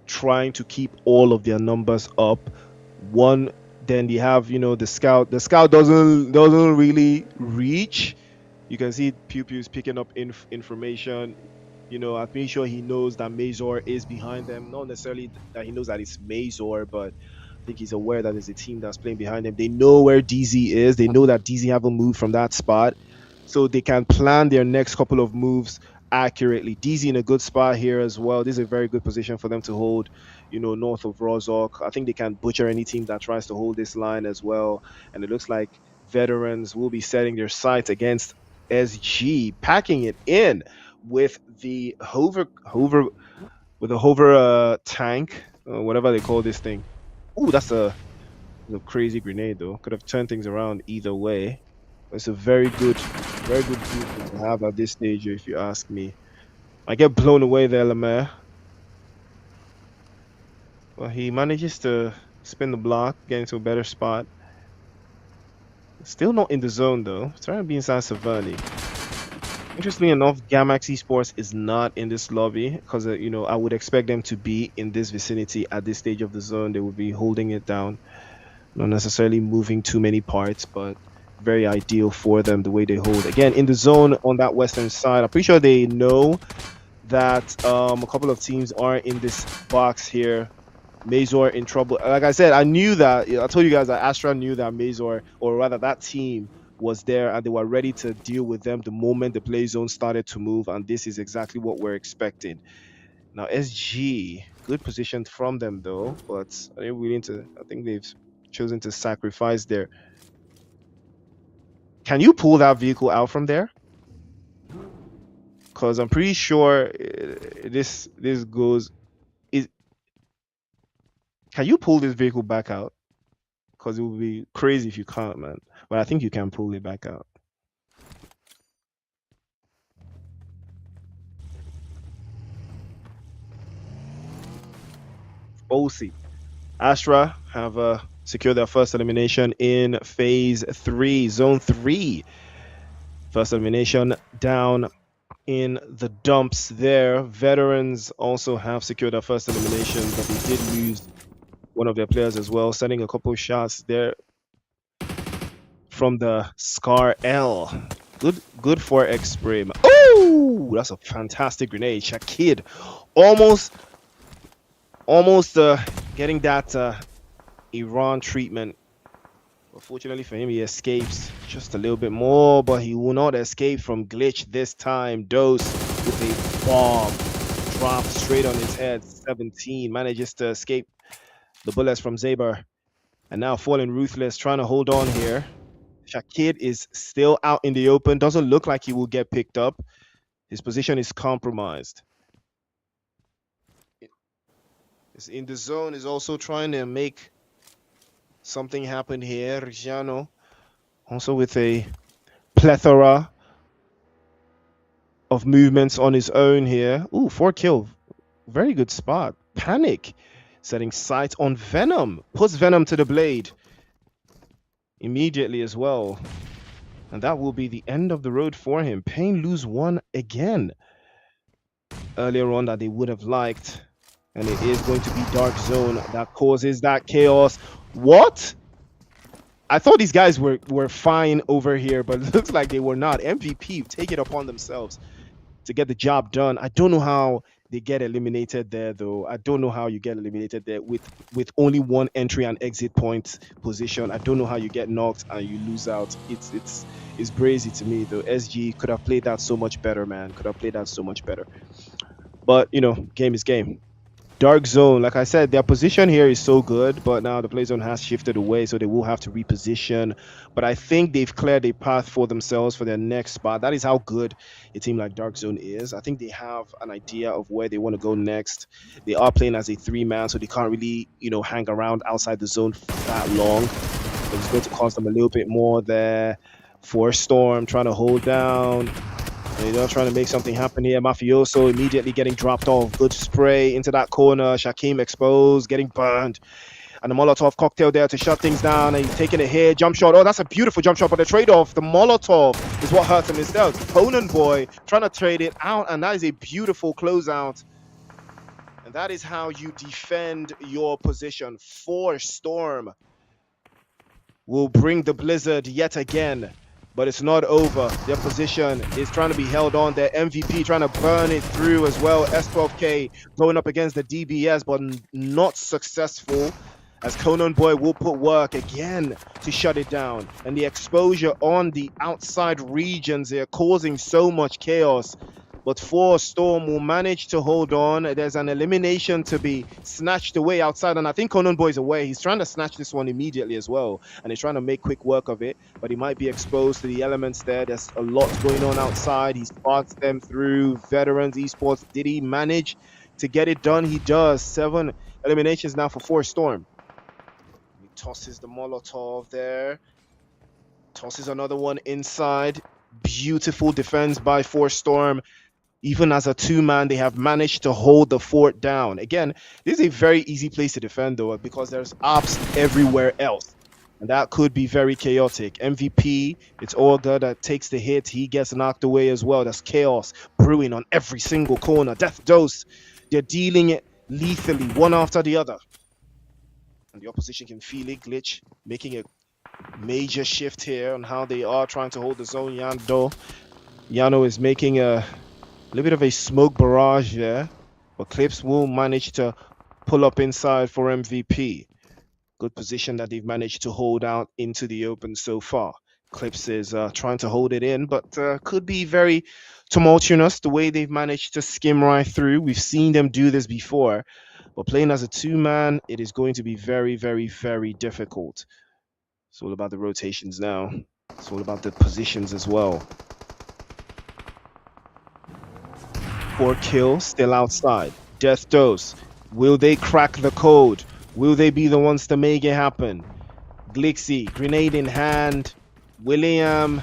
trying to keep all of their numbers up. One, then they have the scout. The scout doesn't really reach. You can see Pew Pew's picking up information. I'm pretty sure he knows that Mazor is behind them. Not necessarily that he knows that it's Mazor, but I think he's aware that there's a team that's playing behind them. They know where DZ is. They know that DZ haven't moved from that spot, so they can plan their next couple of moves accurately. DZ in a good spot here as well. This is a very good position for them to hold, north of Rozok. I think they can butcher any team that tries to hold this line as well. And it looks like veterans will be setting their sights against SG, packing it in with the hover tank, whatever they call this thing. Ooh, that's a crazy grenade though. Could have turned things around either way. It's a very good group to have at this stage, if you ask me. I get blown away there, Lemaire. Well, he manages to spin the block, get into a better spot. Still not in the zone though. He's trying to be inside Savani. Interestingly enough, Gamax Esports is not in this lobby because you know, I would expect them to be in this vicinity at this stage of the zone. They would be holding it down, not necessarily moving too many parts, but very ideal for them the way they hold. Again, in the zone on that western side, I'm pretty sure they know that a couple of teams are in this box here. MAZOR in trouble. Like I said, I knew that. I told you guys that ASTRA knew that MAZOR, or rather that team, was there and they were ready to deal with them the moment the play zone started to move. And this is exactly what we're expecting. Now, SG, good position from them though, but they're willing to. I think they've chosen to sacrifice there. Can you pull that vehicle out from there? Because I'm pretty sure this goes. Is Can you pull this vehicle back out? Because it would be crazy if you can't, man. But I think you can pull it back out. OC. Astra have secured their first elimination in phase 3, zone 3. First elimination down in the dumps there. Veterans also have secured their first elimination, but they did lose one of their players as well, sending a couple of shots there from the Scar L. Good 4x spray. Oh, that's a fantastic grenade. Shakid almost getting that Iran treatment. Unfortunately for him, he escapes just a little bit more, but he will not escape from glitch this time. Dose with a bomb drop straight on his head. 17 manages to escape the bullets from Zaber, and now falling ruthless, trying to hold on here. Shakid is still out in the open. Doesn't look like he will get picked up. His position is compromised. Is in the zone, is also trying to make something happen here. Rigiano also with a plethora of movements on his own here. Ooh, 4 kill. Very good spot. Panic setting sight on Venom. Puts Venom to the blade immediately as well. And that will be the end of the road for him. Pain lose 1 again. Earlier on that they would have liked. And it is going to be Dark Zone that causes that chaos. What? I thought these guys were fine over here, but it looks like they were not. MVP take it upon themselves to get the job done. I don't know how they get eliminated there, though. I don't know how you get eliminated there with only 1 entry and exit point position. I don't know how you get knocked and you lose out. It's crazy to me, though. SG could have played that so much better, man. Could have played that so much better. But you know, game is game. Dark Zone, like I said, their position here is so good, but now the play zone has shifted away, so they will have to reposition. But I think they've cleared a path for themselves for their next spot. That is how good a team like Dark Zone is. I think they have an idea of where they want to go next. They are playing as a 3-man, so they can't really, you know, hang around outside the zone for that long. But it's going to cost them a little bit more there. For Storm trying to hold down. They're trying to make something happen here. Mafioso immediately getting dropped off. Good spray into that corner. Shakim exposed, getting burned. And the Molotov cocktail there to shut things down. And he's taking it here. Jump shot. Oh, that's a beautiful jump shot. But the trade-off, the Molotov is what hurts him instead. Conan Boy trying to trade it out. And that is a beautiful closeout. And that is how you defend your position. For Storm will bring the Blizzard yet again. But it's not over. Their position is trying to be held on. Their MVP trying to burn it through as well. S12K going up against the DBS, but not successful, as Conan Boy will put work again to shut it down. And the exposure on the outside regions here causing so much chaos. But 4 Storm will manage to hold on. There's an elimination to be snatched away outside, and I think Conan Boy's away. He's trying to snatch this one immediately as well, and he's trying to make quick work of it, but he might be exposed to the elements there. There's a lot going on outside. He spots them through. Veterans Esports, did he manage to get it done? He does. 7 eliminations now for 4 Storm. He tosses the Molotov there. Tosses another one inside. Beautiful defense by 4 Storm. Even as a 2-man, they have managed to hold the fort down. Again, this is a very easy place to defend, though, because there's ops everywhere else. And that could be very chaotic. MVP, it's Olga that takes the hit. He gets knocked away as well. That's chaos brewing on every single corner. Death dose. They're dealing it lethally, one after the other. And the opposition can feel it, glitch, making a major shift here on how they are trying to hold the zone. Yano is making a little bit of a smoke barrage there, but Clips will manage to pull up inside for MVP. Good position that they've managed to hold out into the open so far. Clips is trying to hold it in, but could be very tumultuous the way they've managed to skim right through. We've seen them do this before, but playing as a two-man, it is going to be very, very, very difficult. It's all about the rotations now. It's all about the positions as well. 4 kills still outside. Death dose. Will they crack the code? Will they be the ones to make it happen? Glixie, grenade in hand. William.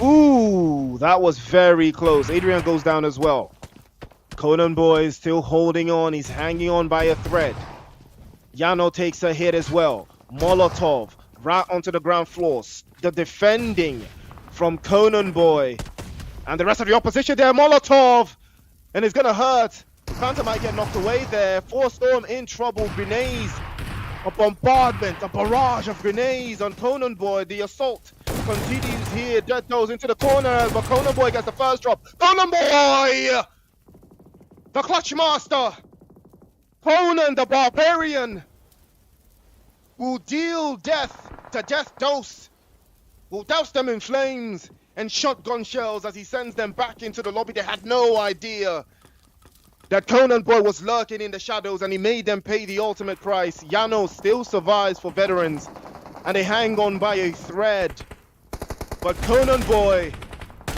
Ooh, that was very close. Adrian goes down as well. Conan Boy is still holding on. He's hanging on by a thread. Yano takes a hit as well. Molotov right onto the ground floor. The defending from Conan Boy. And the rest of the opposition there. Molotov. And it's going to hurt. Phantom might get knocked away there. Force Storm in trouble. Grenades. A bombardment. A barrage of grenades on Conan Boy. The assault continues here. Death goes into the corner. But Conan Boy gets the first drop. Conan Boy! The Clutch Master. Conan the Barbarian will deal death to Death Dose. Will douse them in flames and shotgun shells as he sends them back into the lobby. They had no idea that Conan Boy was lurking in the shadows, and he made them pay the ultimate price. Yano still survives for veterans, and they hang on by a thread. But Conan Boy,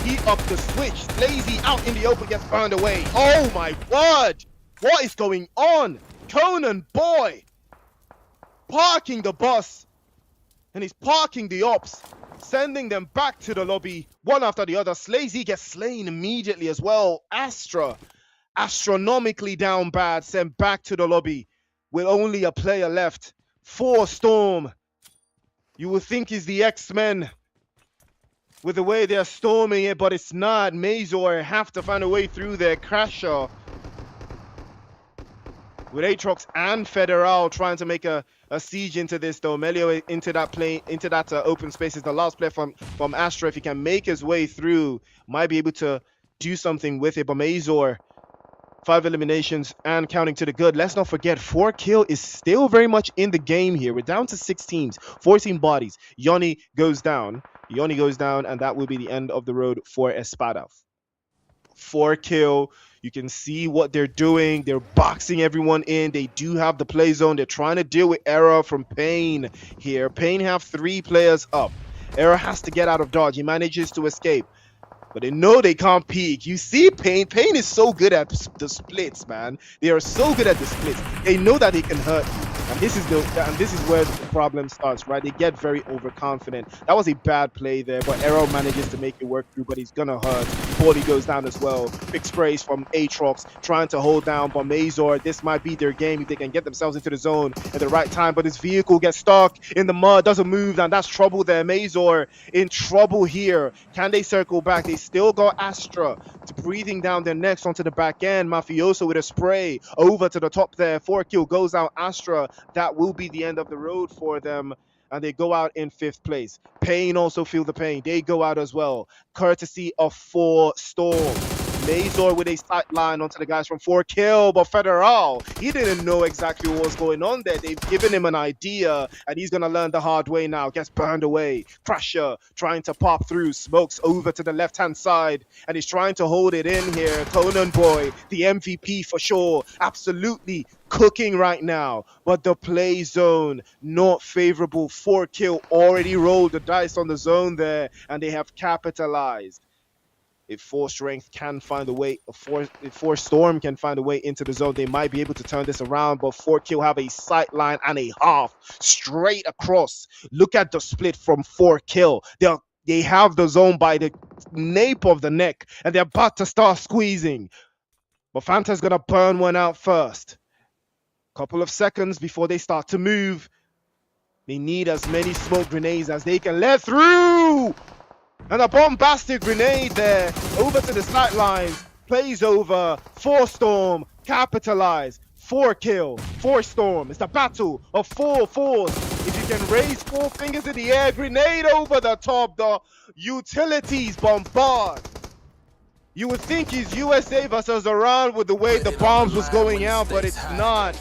he upped the switch. Lazy out in the open gets burned away. Oh my word! What is going on? Conan Boy parking the bus, and he's parking the ops, sending them back to the lobby, one after the other. Slazy gets slain immediately as well. Astra, astronomically down bad, sent back to the lobby with only a player left. Force Storm, you would think is the X-Men with the way they're storming it, but it's not. Mazor have to find a way through their Crasher with Aatrox and Federal trying to make a siege into this, though. Melio into that open space is the last player from Astra. If he can make his way through, might be able to do something with it. But Mazor, 5 eliminations and counting to the good. Let's not forget, 4 kill is still very much in the game here. We're down to 6 teams, 14 bodies. Yoni goes down, and that will be the end of the road for ESPADA. 4 kill. You can see what they're doing. They're boxing everyone in. They do have the play zone. They're trying to deal with Error from Pain here. Pain have 3 players up. Error has to get out of dodge. He manages to escape, but they know they can't peek. You see Pain. Pain is so good at the splits, man. They are so good at the splits. They know that they can hurt you. And this is where the problem starts, right? They get very overconfident. That was a bad play there, but Arrow manages to make it work through, but he's gonna hurt. Body goes down as well. Big sprays from Aatrox trying to hold down, but Mazor, this might be their game if they can get themselves into the zone at the right time, but his vehicle gets stuck in the mud, doesn't move, and that's trouble there. Mazor in trouble here. Can they circle back? They still got Astra breathing down their necks onto the back end. Mafioso with a spray over to the top there. 4 kill goes out Astra. That will be the end of the road for them, and they go out in 5th place. Pain also feel the pain. They go out as well, courtesy of 4 Storm. Mazor with a sight line onto the guys from 4 kill, but Federal, he didn't know exactly what was going on there. They've given him an idea, and he's gonna learn the hard way now. Gets burned away. Crusher trying to pop through, smokes over to the left-hand side, and he's trying to hold it in here. Conan Boy, the MVP for sure, absolutely cooking right now, but the play zone not favorable. 4 kill already rolled the dice on the zone there, and they have capitalized. If 4 Strength can find a way, if 4 Storm can find a way into the zone, they might be able to turn this around, but 4 kill have a sight line and a half straight across. Look at the split from 4 kill. They have the zone by the nape of the neck, and they're about to start squeezing. But Fanta's gonna burn one out first. Couple of seconds before they start to move. They need as many smoke grenades as they can let through. And a bombastic grenade there over to the sidelines. Plays over. 4 Storm. Capitalize. 4 kill. 4 Storm. It's the battle of 4 fours. If you can raise 4 fingers in the air, grenade over the top. The utilities bombard. You would think it's USA versus Iran with the way the bombs was going out, but it's not.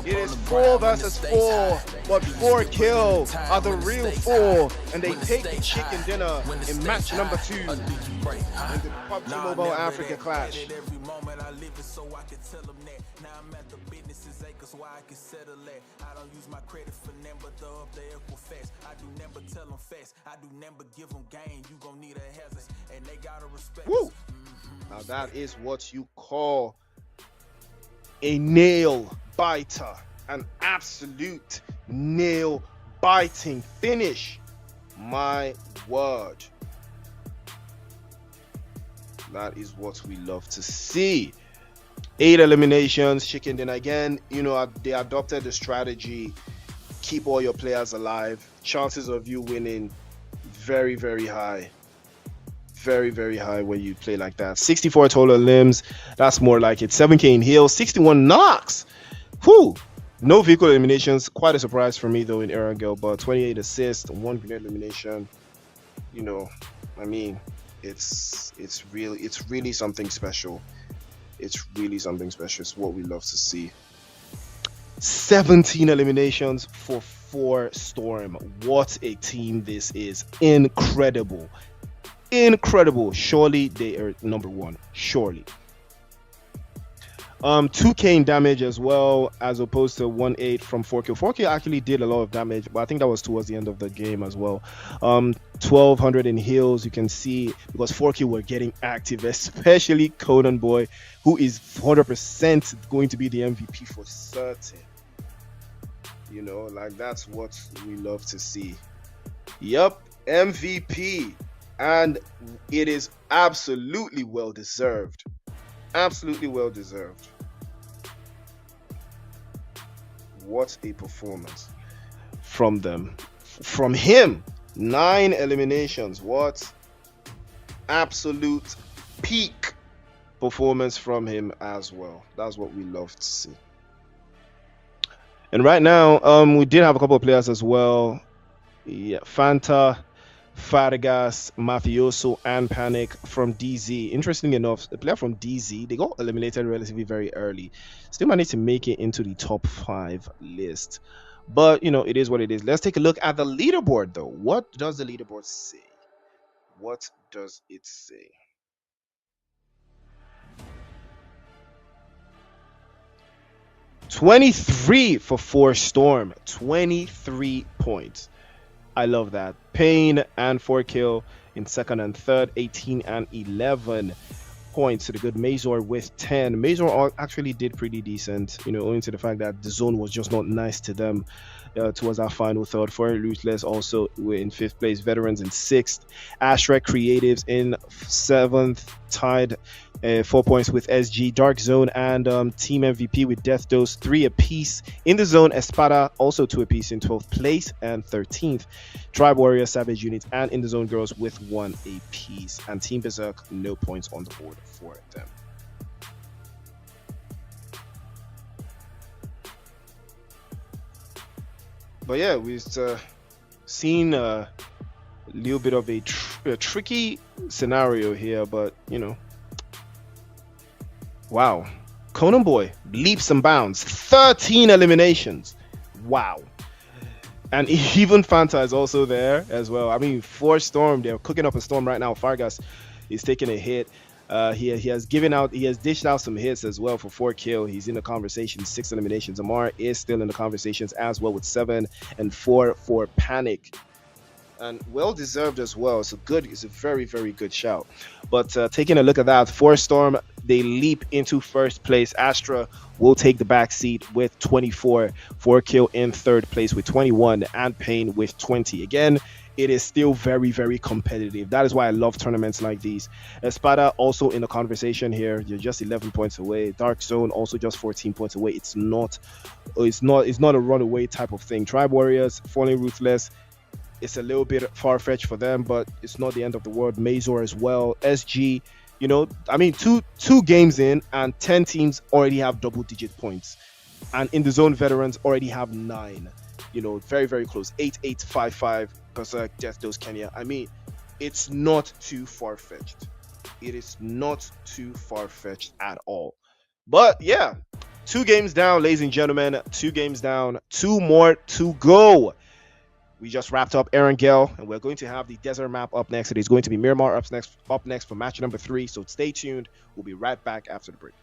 It is 4 versus 4, but 4 kills are the real 4, and they take the chicken dinner in match number 2 in the PUBG Mobile Africa Clash. Woo! Now that is what you call a nail biter, an absolute nail biting finish. My word. That is what we love to see. 8 eliminations, chicken dinner again. You know, they adopted the strategy, keep all your players alive. Chances of you winning very, very high. Very, very high when you play like that. 64 total limbs, that's more like it. 7k in heals, 61 knocks. Whew. No vehicle eliminations, quite a surprise for me though in Erangel, but 28 assists, 1 grenade elimination. You know, I mean, it's really something special. It's really something special. It's what we love to see. 17 eliminations for 4 Storm. What a team this is. Incredible. Incredible. Surely they are number 1. Surely. 2k in damage as well, as opposed to 1.8 from 4k. 4k actually did a lot of damage, but I think that was towards the end of the game as well. 1200 in heals, you can see, because 4k were getting active, especially Conan Boy, who is 100% going to be the MVP for certain. You know, like, that's what we love to see. Yep, MVP. And it is absolutely well deserved. Absolutely well deserved. What a performance from them. From him. 9 eliminations. What absolute peak performance from him as well. That's what we love to see. And right now, we did have a couple of players as well. Yeah, Fanta, Fargas, Mafioso, and Panic from DZ. Interestingly enough, the player from DZ, they got eliminated relatively very early. Still managed to make it into the top 5 list. But, you know, it is what it is. Let's take a look at the leaderboard, though. What does the leaderboard say? What does it say? $23 for 4 Storm. 23 points. I love that. Pain and 4 kill in second and third. 18 and 11 points to the good MAZOR with 10. MAZOR actually did pretty decent, you know, owing to the fact that the zone was just not nice to them towards our final third. For RUTHLESS also we're in 5th place. Veterans in 6th. ASTRA Creatives in 7th, tied 4 points with SG. Dark Zone and Team MVP with Death Dose 3 apiece. In the zone, ESPADA also 2 apiece in 12th place and 13th. Tribe Warrior, Savage Units, and In the Zone Girls with 1 apiece. And Team BERSERK, no points on the board for them. But yeah, we've seen a little bit of a tricky scenario here, but you know, wow. Conan Boy, leaps and bounds, 13 eliminations. Wow. And even Fanta is also there as well. I mean, 4 Storm, they're cooking up a storm right now. Fargas is taking a hit. He has dished out some hits as well for 4 kill. He's in the conversation, 6 eliminations. Amar is still in the conversations as well with 7 and 4 for Panic. And well deserved as well. It's a very, very good shout. But taking a look at that, 4 Storm, they leap into 1st place. ASTRA will take the back seat with 24. 4 kill in 3rd place with 21, and Pain with 20. Again, it is still very, very competitive. That is why I love tournaments like these. Espada also in the conversation here. You're just 11 points away. Dark Zone also just 14 points away. It's not a runaway type of thing. Tribe Warriors, Falling Ruthless, it's a little bit far-fetched for them, but it's not the end of the world. Mazor as well. SG, I mean, two games in, and 10 teams already have double-digit points. And in the zone, veterans already have 9. Very, very close. 8-8-5-5, Berserk, Death Dose, Kenya. I mean, it's not too far-fetched. It is not too far-fetched at all. But yeah, 2 games down, ladies and gentlemen. 2 games down. 2 more to go. We just wrapped up Erangel, and we're going to have the desert map up next. It is going to be Miramar up next for match number 3. So stay tuned. We'll be right back after the break.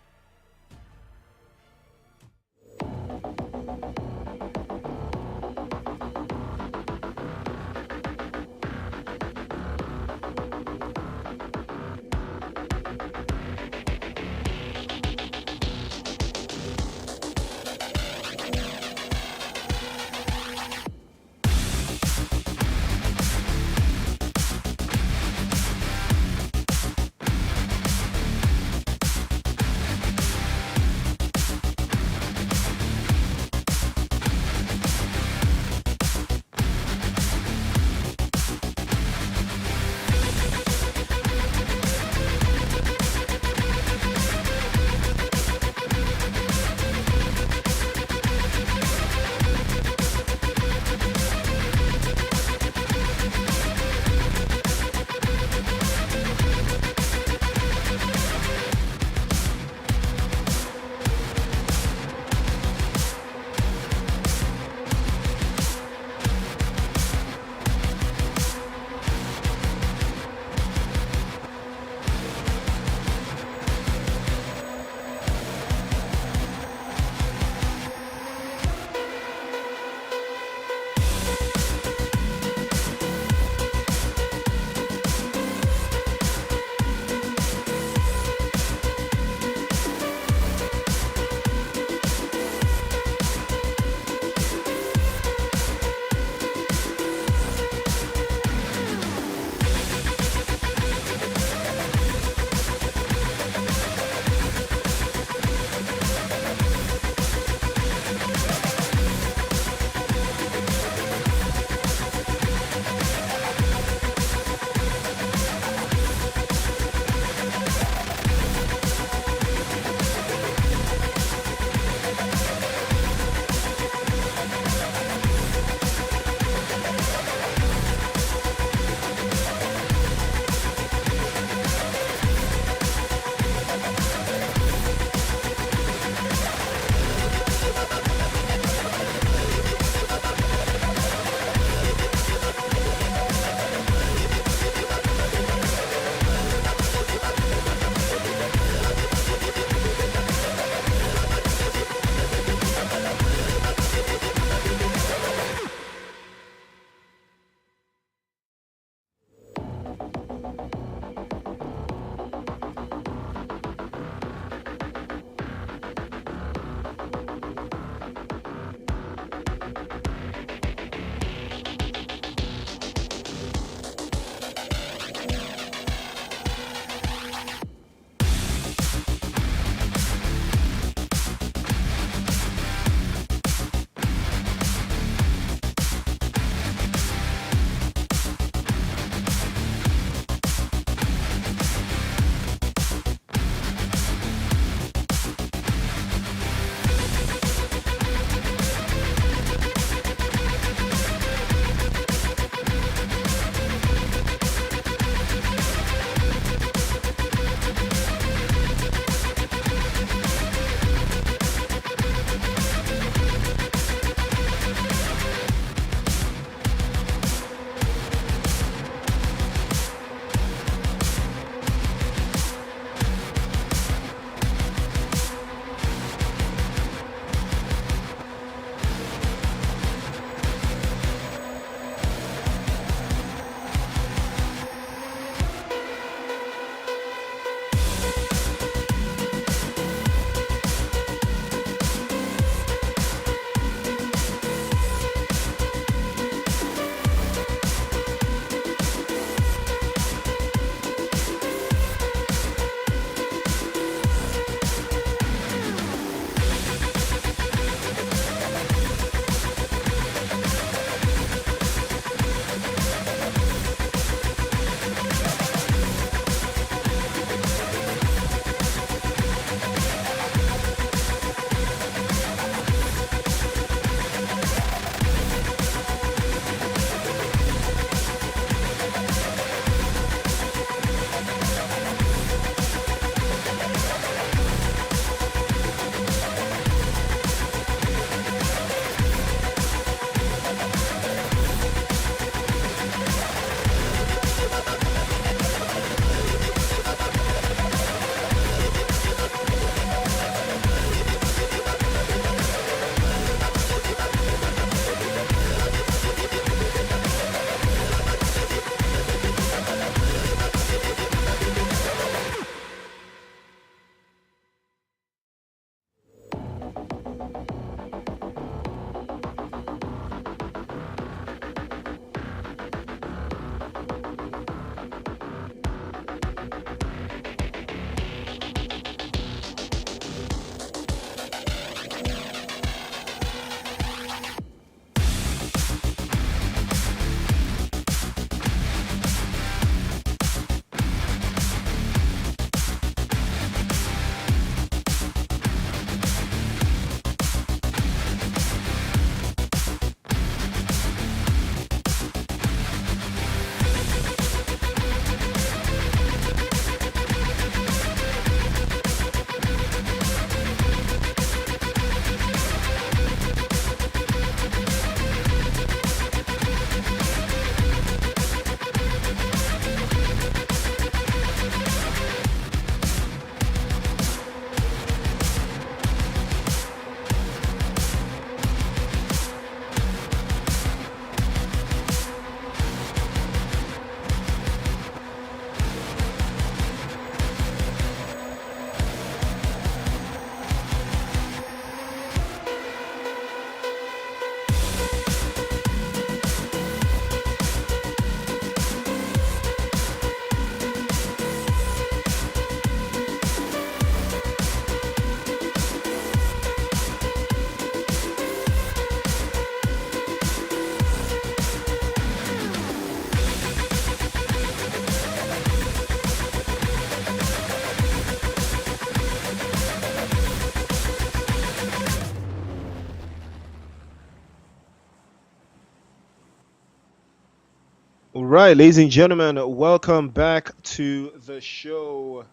right, ladies and gentlemen, welcome back to the show.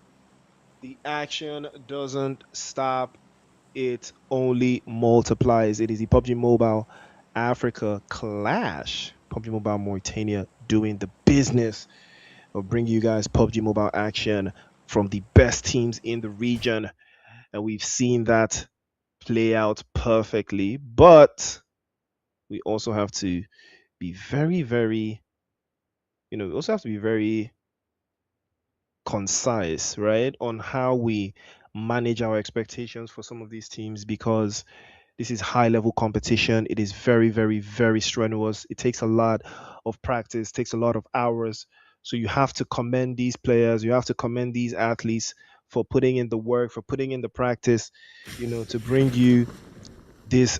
The action doesn't stop, it only multiplies. It is the PUBG Mobile Africa Clash. PUBG Mobile Mauritania doing the business of bringing you guys PUBG Mobile action from the best teams in the region. And we've seen that play out perfectly. But we also have to be very, we also have to be very concise, right, on how we manage our expectations for some of these teams because this is high level competition. It is very strenuous. It takes a lot of practice, takes a lot of hours. So you have to commend these players, you have to commend these athletes for putting in the work, for putting in the practice, to bring you these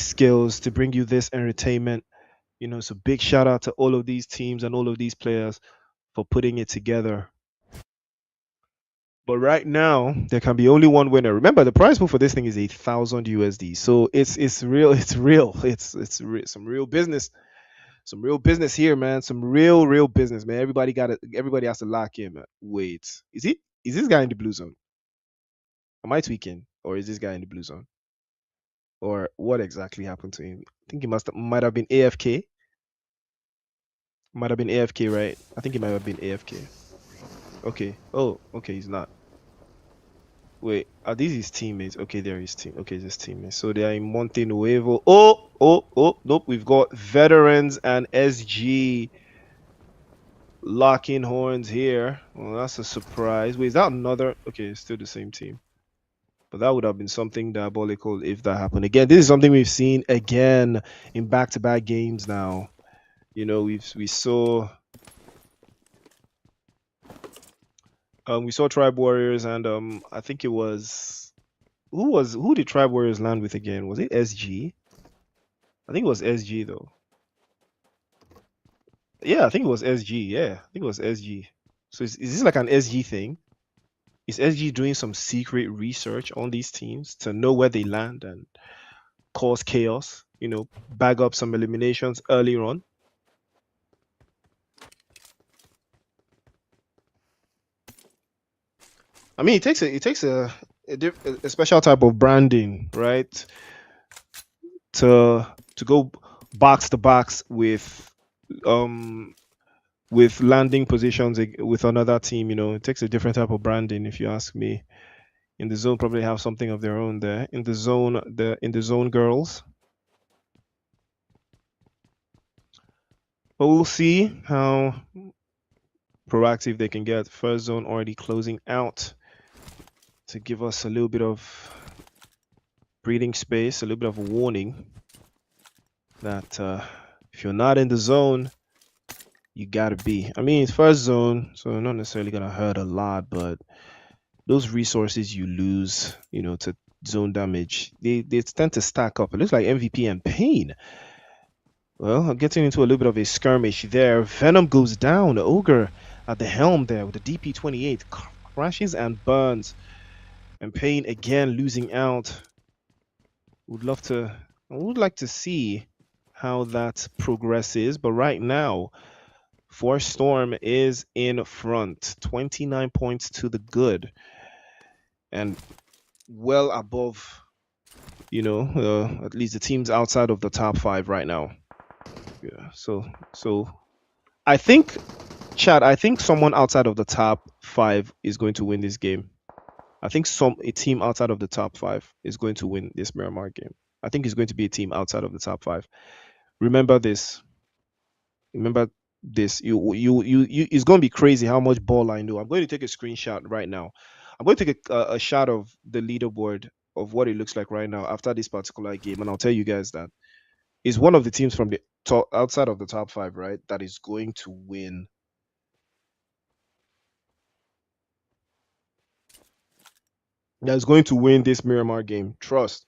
skills, to bring you this entertainment. So big shout out to all of these teams and all of these players for putting it together. But right now, there can be only one winner. Remember, the prize pool for this thing is 1,000 USD. So it's real. It's real. Some real business. Some real business here, man. Some real business, man. Everybody got it. Everybody has to lock in, man. Wait, is this guy in the blue zone? Am I tweaking, or is this guy in the blue zone, or what exactly happened to him? I think he might have been AFK. Might have been AFK, right? I think he might have been AFK. Okay. Oh, okay. He's not. Wait, are these his teammates? Okay, they're his team. Okay, his teammates. So they are in Monte Nuevo. Oh, nope. We've got veterans and SG locking horns here. Well, that's a surprise. Wait, is that another? Okay, it's still the same team. But that would have been something diabolical if that happened again. This is something we've seen again in back-to-back games now. We saw Tribe Warriors and I think it was who did Tribe Warriors land with again? Was it SG? I think it was SG though. Yeah, I think it was SG. Yeah, I think it was SG. So is this like an SG thing? Is SG doing some secret research on these teams to know where they land and cause chaos? Bag up some eliminations early on. I mean, it takes a special type of branding, right? To go box to box um with landing positions with another team. It takes a different type of branding, if you ask me. In the zone, probably have something of their own there. In the zone girls. But we'll see how proactive they can get. First zone already closing out to give us a little bit of breathing space, a little bit of a warning that if you're not in the zone, you gotta be. I mean, it's first zone, so not necessarily gonna hurt a lot, but those resources you lose, to zone damage, they tend to stack up. It looks like MVP and Pain. Well, getting into a little bit of a skirmish there. Venom goes down. Ogre at the helm there with the DP28 crashes and burns. And Pain again losing out. I would like to see how that progresses. But right now, Force Storm is in front. 29 points to the good. And well above, at least the teams outside of the top 5 right now. Yeah. So I think, Chad, I think someone outside of the top 5 is going to win this game. I think a team outside of the top 5 is going to win this Miramar game. I think it's going to be a team outside of the top 5. Remember this. Remember this. It's going to be crazy how much ball I know. I'm going to take a screenshot right now. I'm going to take a shot of the leaderboard of what it looks like right now after this particular game, and I'll tell you guys that is one of the teams from the top outside of the top 5, right? That is going to win. That's going to win this Miramar game. Trust.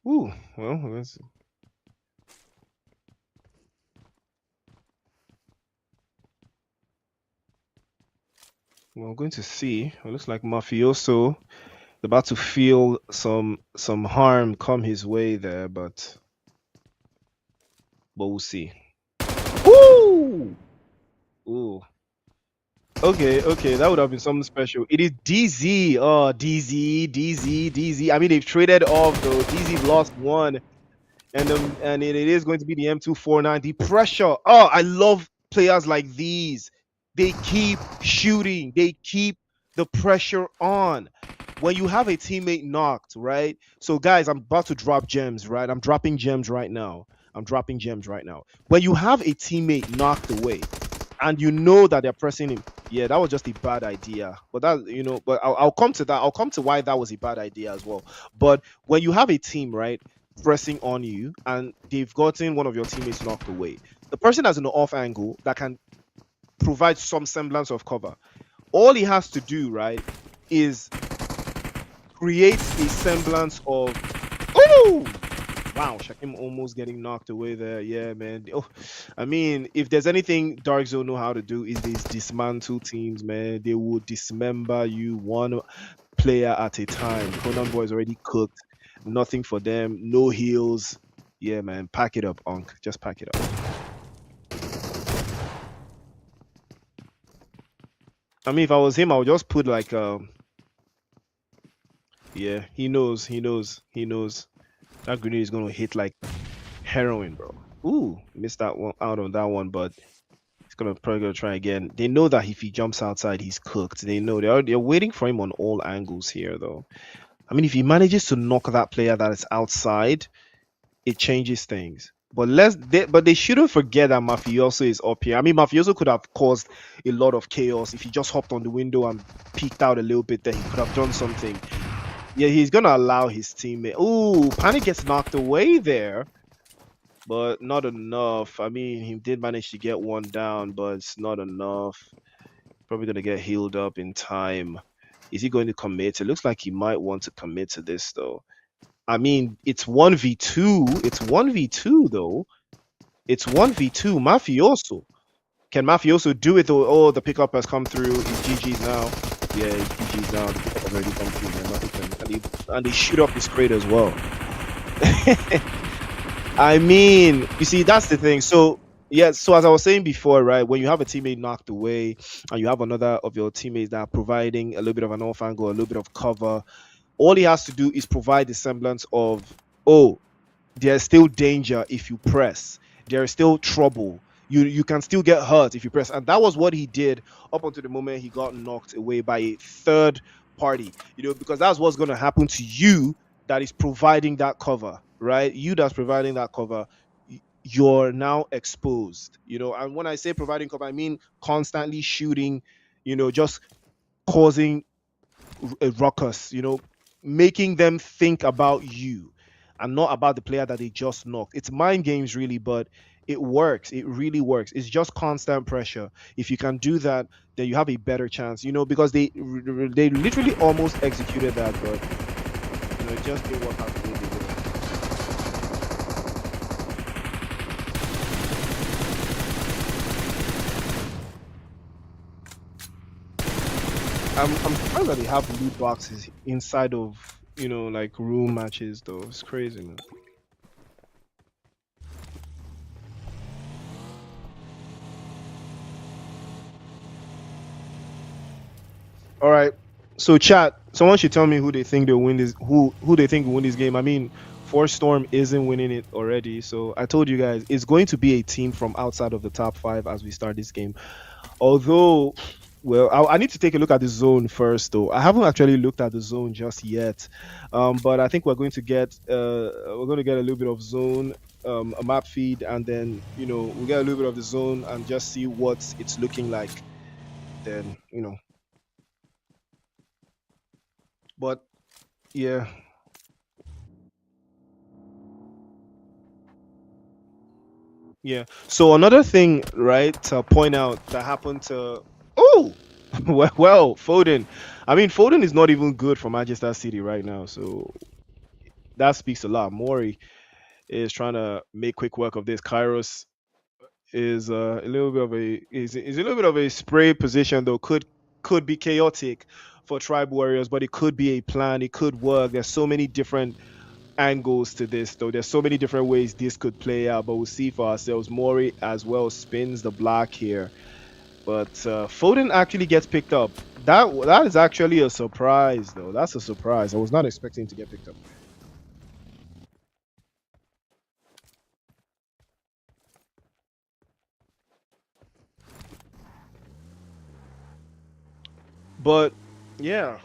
Ooh, well, we're going to see. It looks like Mafioso about to feel some harm come his way there, but we'll see. Ooh, ooh. Okay, okay, that would have been something special. It is DZ. Oh, DZ, DZ, DZ. I mean, they've traded off though. DZ lost one, and it is going to be the M249. The pressure. Oh, I love players like these. They keep shooting. They keep the pressure on. When you have a teammate knocked, right? So guys, I'm about to drop gems, right? I'm dropping gems right now. I'm dropping gems right now. When you have a teammate knocked away, and you know that they're pressing him, yeah, that was just a bad idea. But that, but I'll come to that. I'll come to why that was a bad idea as well. But when you have a team, right, pressing on you and they've gotten one of your teammates knocked away, the person that's in the off angle that can provide some semblance of cover, all he has to do, right, is create a semblance of, oh, wow, Shakim almost getting knocked away there. Yeah, man. Oh, I mean, if there's anything Dark Zone know how to do is these dismantle teams, man. They will dismember you one player at a time. Conan Boy is already cooked. Nothing for them. No heals. Yeah, man. Pack it up, Unc. Just pack it up. I mean, if I was him, I would just put like yeah, he knows, he knows, he knows. That grenade is gonna hit like heroin, bro. Ooh, missed that one out on that one, but he's gonna probably gonna try again. They know that if he jumps outside, he's cooked. They know they're waiting for him on all angles here, though. I mean, if he manages to knock that player that is outside, it changes things. But they shouldn't forget that Mafioso is up here. I mean, Mafioso could have caused a lot of chaos if he just hopped on the window and peeked out a little bit. Then he could have done something. Yeah, he's gonna allow his teammate. Ooh, Panic gets knocked away there, but not enough. I mean, he did manage to get one down, but it's not enough. Probably gonna get healed up in time. Is he going to commit? It looks like he might want to commit to this though. I mean, it's 1v2. It's 1v2 though. It's 1v2. Mafioso. Can Mafioso do it though? Oh, the pickup has come through. He's GG's now. Yeah, he's GG's now. The pickup has already come through. Man. And they shoot up his crate as well. I mean, you see, that's the thing. So, yeah, so as I was saying before, right, when you have a teammate knocked away and you have another of your teammates that are providing a little bit of an off angle, a little bit of cover, all he has to do is provide the semblance of, oh, there's still danger if you press. There is still trouble. You can still get hurt if you press. And that was what he did up until the moment he got knocked away by a third party. Because that's what's going to happen to you that is providing that cover, right? You that's providing that cover, you're now exposed. And when I say providing cover, I mean constantly shooting, just causing a ruckus, making them think about you and not about the player that they just knocked. It's mind games, really, but it works. It really works. It's just constant pressure. If you can do that, then you have a better chance. Because they literally almost executed that, but it just didn't work out the way they were. I'm surprised that they have loot boxes inside of like room matches though. It's crazy, man. All right. So chat, someone should tell me who they think they'll win this who they think will win this game. I mean, Force Storm isn't winning it already. So I told you guys it's going to be a team from outside of the top 5 as we start this game. Although, well, I need to take a look at the zone first though. I haven't actually looked at the zone just yet. But I think we're going to get a little bit of zone a map feed, and then we'll get a little bit of the zone and just see what it's looking like. Then but yeah, yeah. So another thing, right, to point out that happened to, oh, well, Foden. I mean, Foden is not even good for Manchester City right now, so that speaks a lot. Mori is trying to make quick work of this. Kairos is a little bit of a is a little bit of a spray position though. could be chaotic for Tribe Warriors, but it could be a plan. It could work. There's so many different angles to this, though. There's so many different ways this could play out, but we'll see for ourselves. Mori as well spins the block here, but Foden actually gets picked up. That is actually a surprise, though. That's a surprise. I was not expecting to get picked up. But yeah,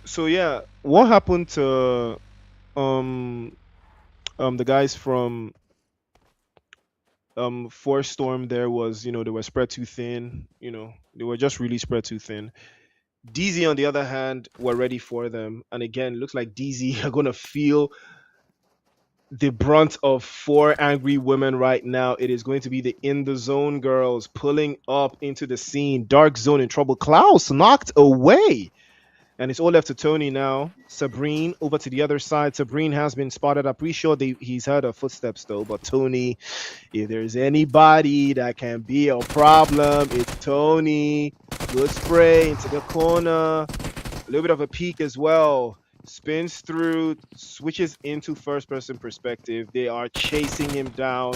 so yeah, what happened to um the guys from Force Storm? There was, they were spread too thin. They were just really spread too thin. DZ, on the other hand, were ready for them. And again, looks like DZ are going to feel the brunt of four angry women right now. It is going to be the in the zone girls pulling up into the scene. Dark zone in trouble. Klaus knocked away. And it's all left to Tony now. Sabrine over to the other side. Sabrine has been spotted. I'm pretty sure he's heard her footsteps though. But Tony, if there's anybody that can be a problem, it's Tony. Good spray into the corner. A little bit of a peek as well. Spins through, switches into first person perspective. They are chasing him down.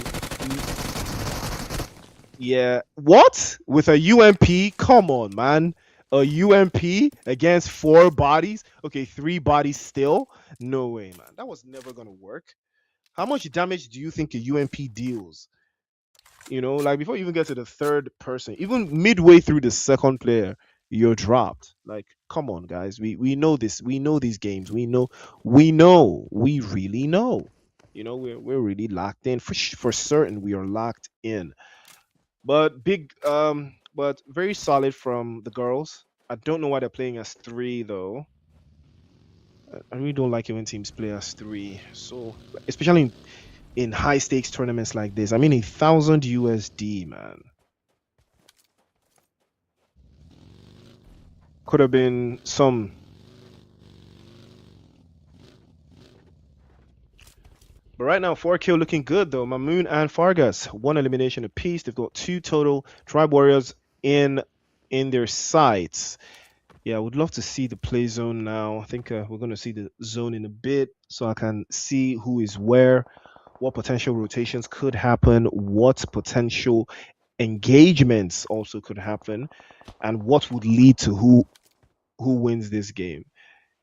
Yeah. What? With a UMP? Come on, man. A UMP against four bodies? Okay, three bodies still? No way, man. That was never going to work. How much damage do you think a UMP deals? Like before you even get to the third person, even midway through the second player, you're dropped. Like, come on, guys. We know this. We know these games. We really know. We're really locked in. For certain, we are locked in. But but very solid from the girls. I don't know why they're playing as three though. I really don't like it when teams play as three. So especially in high stakes tournaments like this. I mean, 1,000 USD, man. Could have been some. But right now, 4 kill looking good though. Mamoon and Fargas, one elimination apiece. They've got two total. Tribe Warriors in their sights. Yeah, I would love to see the play zone now. I think we're going to see the zone in a bit so I can see who is where, what potential rotations could happen, what potential engagements also could happen, and what would lead to who wins this game.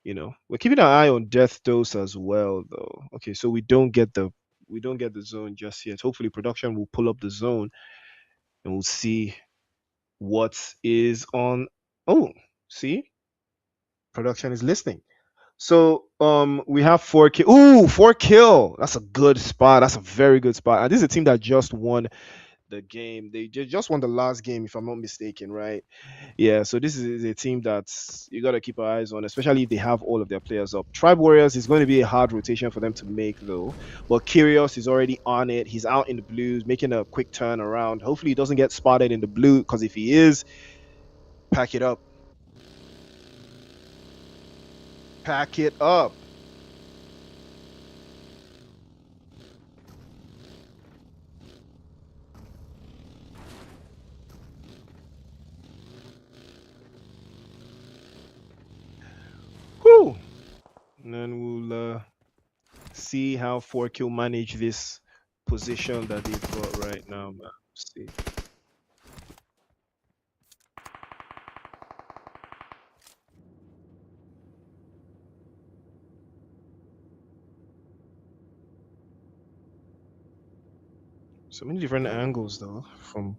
We're keeping an eye on death dose as well, though. Okay, so we don't get the zone just yet. Hopefully, production will pull up the zone and we'll see what is on. Oh, see, production is listening. So we have 4 kill. Ooh, 4 kill. That's a good spot. That's a very good spot. And this is a team that just won the game. They just won the last game, if I'm not mistaken, right? Yeah. So this is a team that you gotta keep our eyes on, especially if they have all of their players up. Tribe Warriors is going to be a hard rotation for them to make, though. But Kyrgios is already on it. He's out in the blues, making a quick turn around. Hopefully, he doesn't get spotted in the blue, because if he is, pack it up. Pack it up. Whew. And then we'll see how 4Kill manage this position that they've got right now, man. See. So many different angles, though, from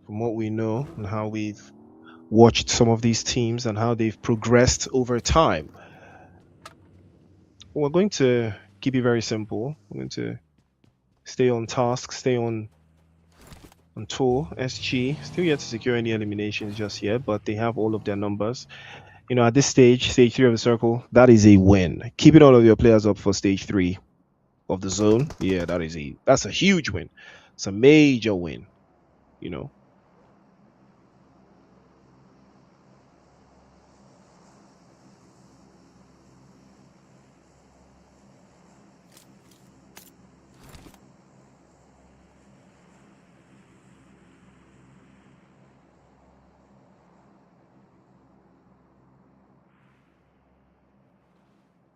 what we know and how we've watched some of these teams and how they've progressed over time. We're going to keep it very simple. We're going to stay on task, stay on tour. SG still yet to secure any eliminations just yet, but they have all of their numbers. At this stage 3 of the circle, that is a win. Keeping all of your players up for stage 3 of the zone, yeah, that's a huge win. It's a major win. You know.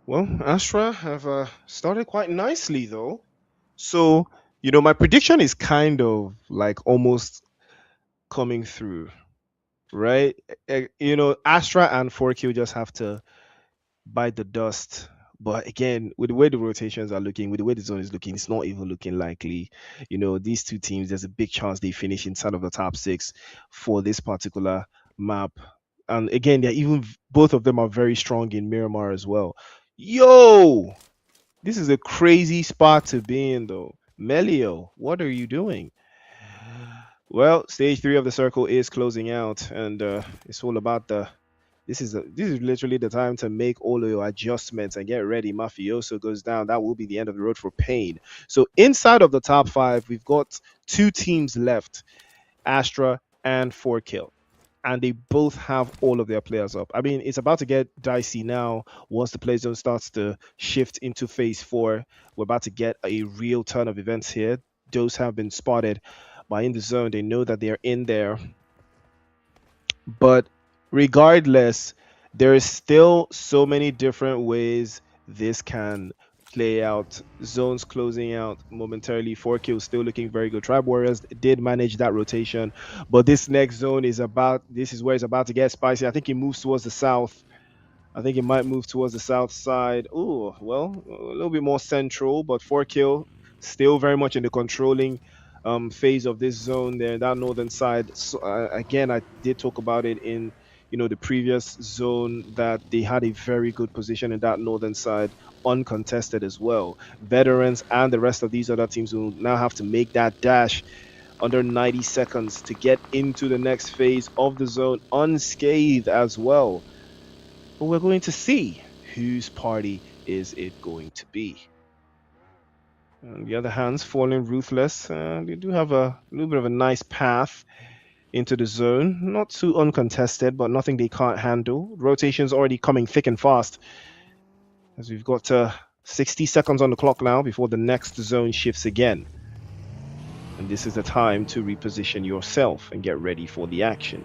Well, Astra have started quite nicely though. So, my prediction is kind of like almost coming through, right? Astra and 4Q just have to bite the dust. But again, with the way the rotations are looking, with the way the zone is looking, it's not even looking likely. These two teams, there's a big chance they finish inside of the top six for this particular map. And again, they're even both of them are very strong in Miramar as well. Yo, this is a crazy spot to be in, though. Melio, what are you doing? Well, stage three of the circle is closing out, and it's all about the. This is literally the time to make all of your adjustments and get ready. Mafioso goes down. That will be the end of the road for Pain. So inside of the top five, we've got two teams left: Astra and 4Kill, and they both have all of their players up. I mean, it's about to get dicey now once the play zone starts to shift into phase four. We're about to get a real turn of events here. Those have been spotted by in the zone. They know that they're in there. But regardless, there is still so many different ways this can play out. Zones closing out momentarily. 4Kills still looking very good. Tribe Warriors did manage that rotation, but this next zone is where it's about to get spicy. I think it moves towards the south. I think it might move towards the south side. Oh, well, a little bit more central, but 4Kill still very much in the controlling phase of this zone there, that northern side. So, again, I did talk about it in the previous zone that they had a very good position in that northern side, uncontested as well. Veterans and the rest of these other teams will now have to make that dash under 90 seconds to get into the next phase of the zone unscathed as well. But we're going to see whose party is it going to be. On the other hand, Fallen Ruthless, they do have a little bit of a nice path into the zone. Not too uncontested, but nothing they can't handle. Rotation's already coming thick and fast, as we've got 60 seconds on the clock now before the next zone shifts again. And this is the time to reposition yourself and get ready for the action.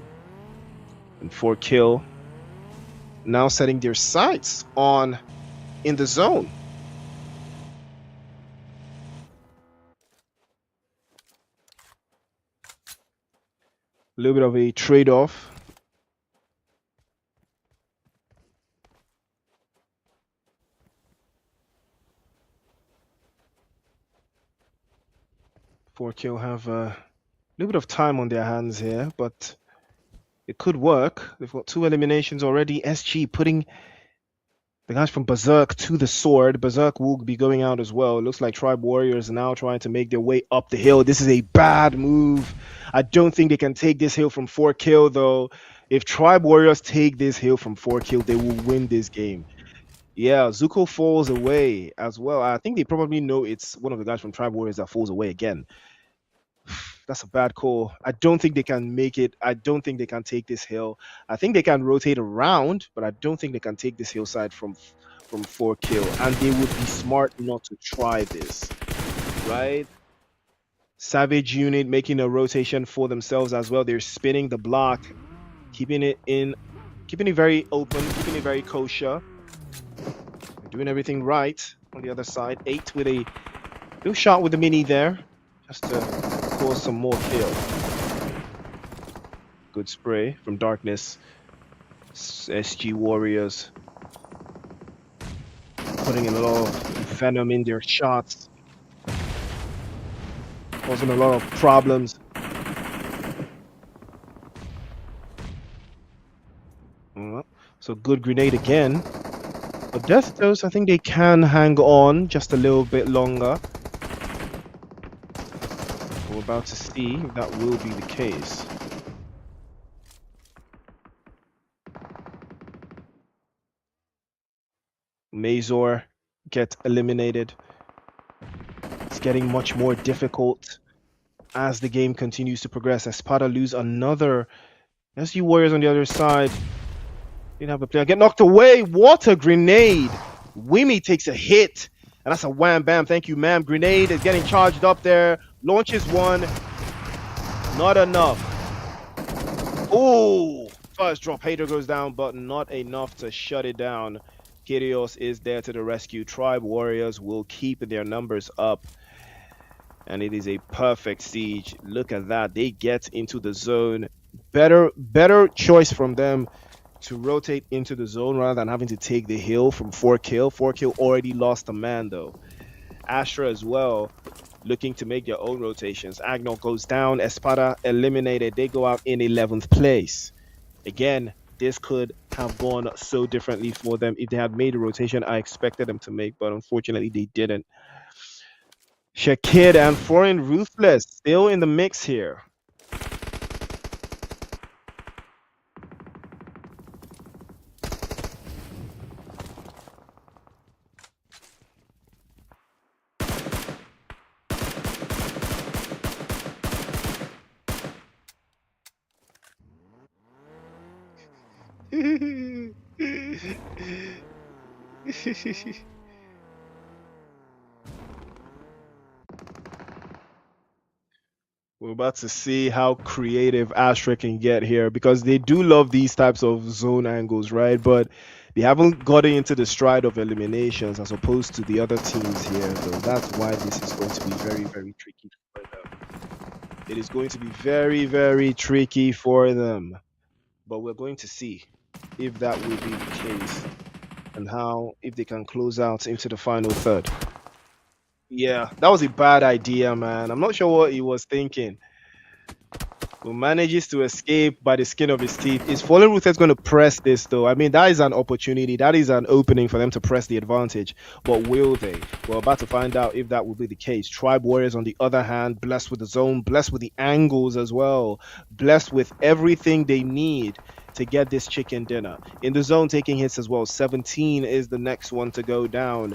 And 4Kill now setting their sights on in the zone. A little bit of a trade-off. For Kill have a little bit of time on their hands here, but it could work. They've got two eliminations already. SG putting the guys from Berserk to the sword. Berserk will be going out as well. It looks like Tribe Warriors are now trying to make their way up the hill. This is a bad move. I don't think they can take this hill from 4Kill, though. If Tribe Warriors take this hill from 4Kill, they will win this game. Yeah, Zuko falls away as well. I think they probably know it's one of the guys from Tribe Warriors that falls away again. That's a bad call. I don't think they can make it. I don't think they can take this hill. I think they can rotate around, but I don't think they can take this hillside from 4Kill. And they would be smart not to try this, right? Savage unit making a rotation for themselves as well. They're spinning the block, keeping it very open, keeping it very kosher. They're doing everything right on the other side. 8 with a little shot with the mini there, just to cause some more kill. Good spray from Darkness. SG Warriors putting in a lot of venom in their shots, causing a lot of problems. So good grenade again. But Death Dose, I think they can hang on just a little bit longer. We're about to see if that will be the case. MAZOR get eliminated. It's getting much more difficult as the game continues to progress. ESPADA lose another. SG Warriors on the other side. Didn't have a player get knocked away. What a grenade! Wimmy takes a hit. And that's a wham bam. Thank you, ma'am. Grenade is getting charged up there. Launches one. Not enough. Oh, first drop. Hater goes down, but not enough to shut it down. Kyrios is there to the rescue. Tribe Warriors will keep their numbers up. And it is a perfect siege. Look at that. They get into the zone. Better choice from them to rotate into the zone rather than having to take the hill from 4Kill. 4Kill already lost a man though. ASTRA as well, looking to make their own rotations. Erangel goes down. ESPADA eliminated. They go out in 11th place. Again, this could have gone so differently for them if they had made a rotation I expected them to make, but unfortunately they didn't. Shakir and Foreign Ruthless still in the mix here. We're about to see how creative ASTRA can get here because they do love these types of zone angles, right? But they haven't gotten into the stride of eliminations as opposed to the other teams here, though. That's why this is going to be very, very tricky for them. It is going to be very, very tricky for them. But we're going to see if that will be the case and how, if they can close out into the final third. Yeah, that was a bad idea, man. I'm not sure what he was thinking. But manages to escape by the skin of his teeth. Is Fallen Ruthless going to press this, though? I mean, that is an opportunity. That is an opening for them to press the advantage. But will they? We're about to find out if that will be the case. Tribe Warriors, on the other hand, blessed with the zone, blessed with the angles as well, blessed with everything they need to get this chicken dinner. In the zone, taking hits as well. 17 is the next one to go down.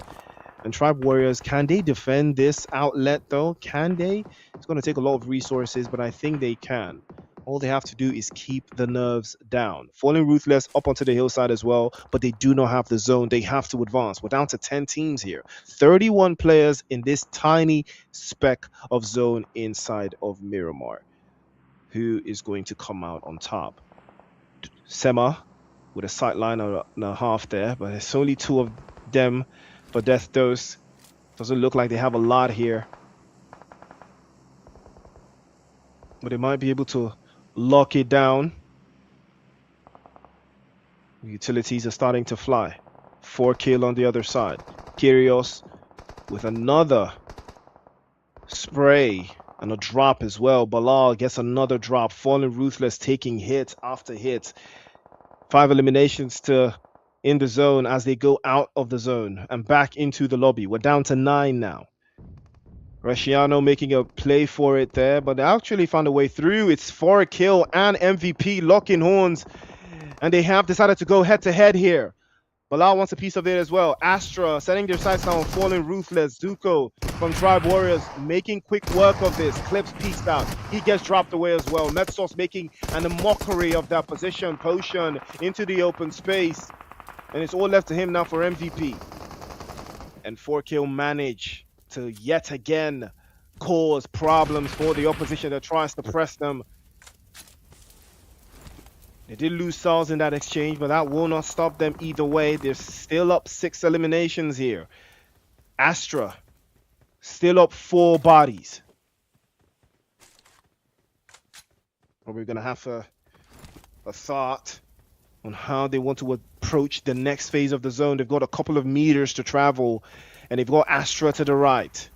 And Tribe Warriors, can they defend this outlet though? Can they? It's going to take a lot of resources, but I think they can. All they have to do is keep the nerves down. Falling Ruthless up onto the hillside as well, but they do not have the zone. They have to advance. We're down to 10 teams here. 31 players in this tiny speck of zone inside of Miramar. Who is going to come out on top? Sema with a sight line and a half there, but it's only two of them for Death Dose. Doesn't look like they have a lot here. But they might be able to lock it down. The utilities are starting to fly. 4Kill on the other side. Kyrios with another spray and a drop as well. Balal gets another drop. Fallen Ruthless taking hit after hit. 5 eliminations to in the zone as they go out of the zone and back into the lobby. We're down to 9 now. Rusciano making a play for it there, but they actually found a way through. It's 4Kill and MVP locking horns, and they have decided to go head-to-head here. Balal wants a piece of it as well. ASTRA setting their sights on Fallen Ruthless. Zuko from Tribe Warriors making quick work of this. Clips pieced out. He gets dropped away as well. Metsos making a mockery of that position. Potion into the open space. And it's all left to him now for MVP. And 4Kill manage to yet again cause problems for the opposition that tries to press them. They did lose souls in that exchange, but that will not stop them either way. They're still up 6 eliminations here. ASTRA still up 4 bodies. Probably going to have a thought on how they want to approach the next phase of the zone. They've got a couple of meters to travel, and they've got ASTRA to the right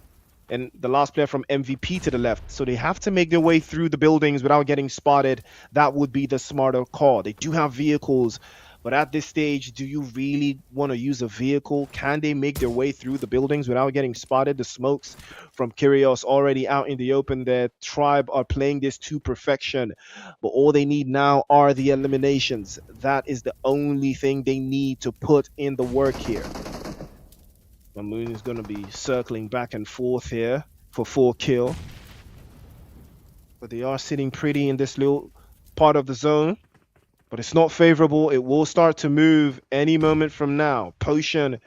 and the last player from MVP to the left. So they have to make their way through the buildings without getting spotted. That would be the smarter call. They do have vehicles, but at this stage, do you really want to use a vehicle? Can they make their way through the buildings without getting spotted? The smokes from Kyrios already out in the open there. Tribe are playing this to perfection, but all they need now are the eliminations. That is the only thing they need to put in the work here. Mamoon is going to be circling back and forth here for 4Kill. But they are sitting pretty in this little part of the zone. But it's not favorable. It will start to move any moment from now. Potion,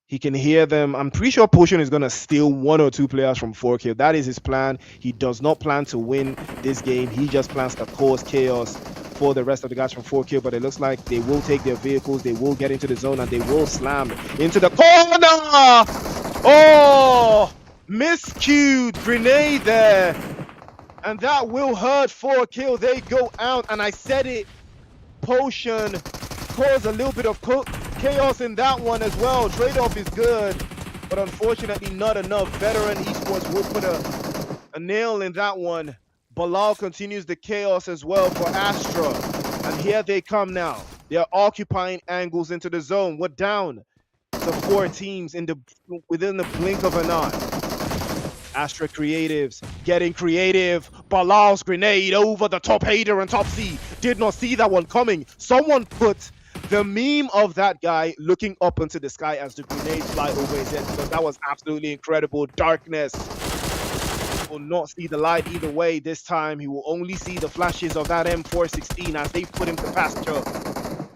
he can hear them. I'm pretty sure Potion is going to steal 1 or 2 players from 4Kill. That is his plan. He does not plan to win this game. He just plans to cause chaos. for the rest of the guys from 4Kill, but it looks like they will take their vehicles, they will get into the zone, and they will slam into the corner. Oh, miscued grenade there, and that will hurt 4Kill. They go out, and I said it, Potion caused a little bit of chaos in that one as well. Trade-off is good, but unfortunately not enough. Veteran Esports will put a nail in that one. Bilal continues the chaos as well for Astra, and here they come now. They're occupying angles into the zone. We're down to 4 teams within the blink of an eye. Astra Creatives getting creative. Bilal's grenade over the top. Hader and Top C did not see that one coming. Someone put the meme of that guy looking up into the sky as the grenades fly over his head, because that was absolutely incredible. Darkness will not see the light either way. This time he will only see the flashes of that M416 as they put him to pasture.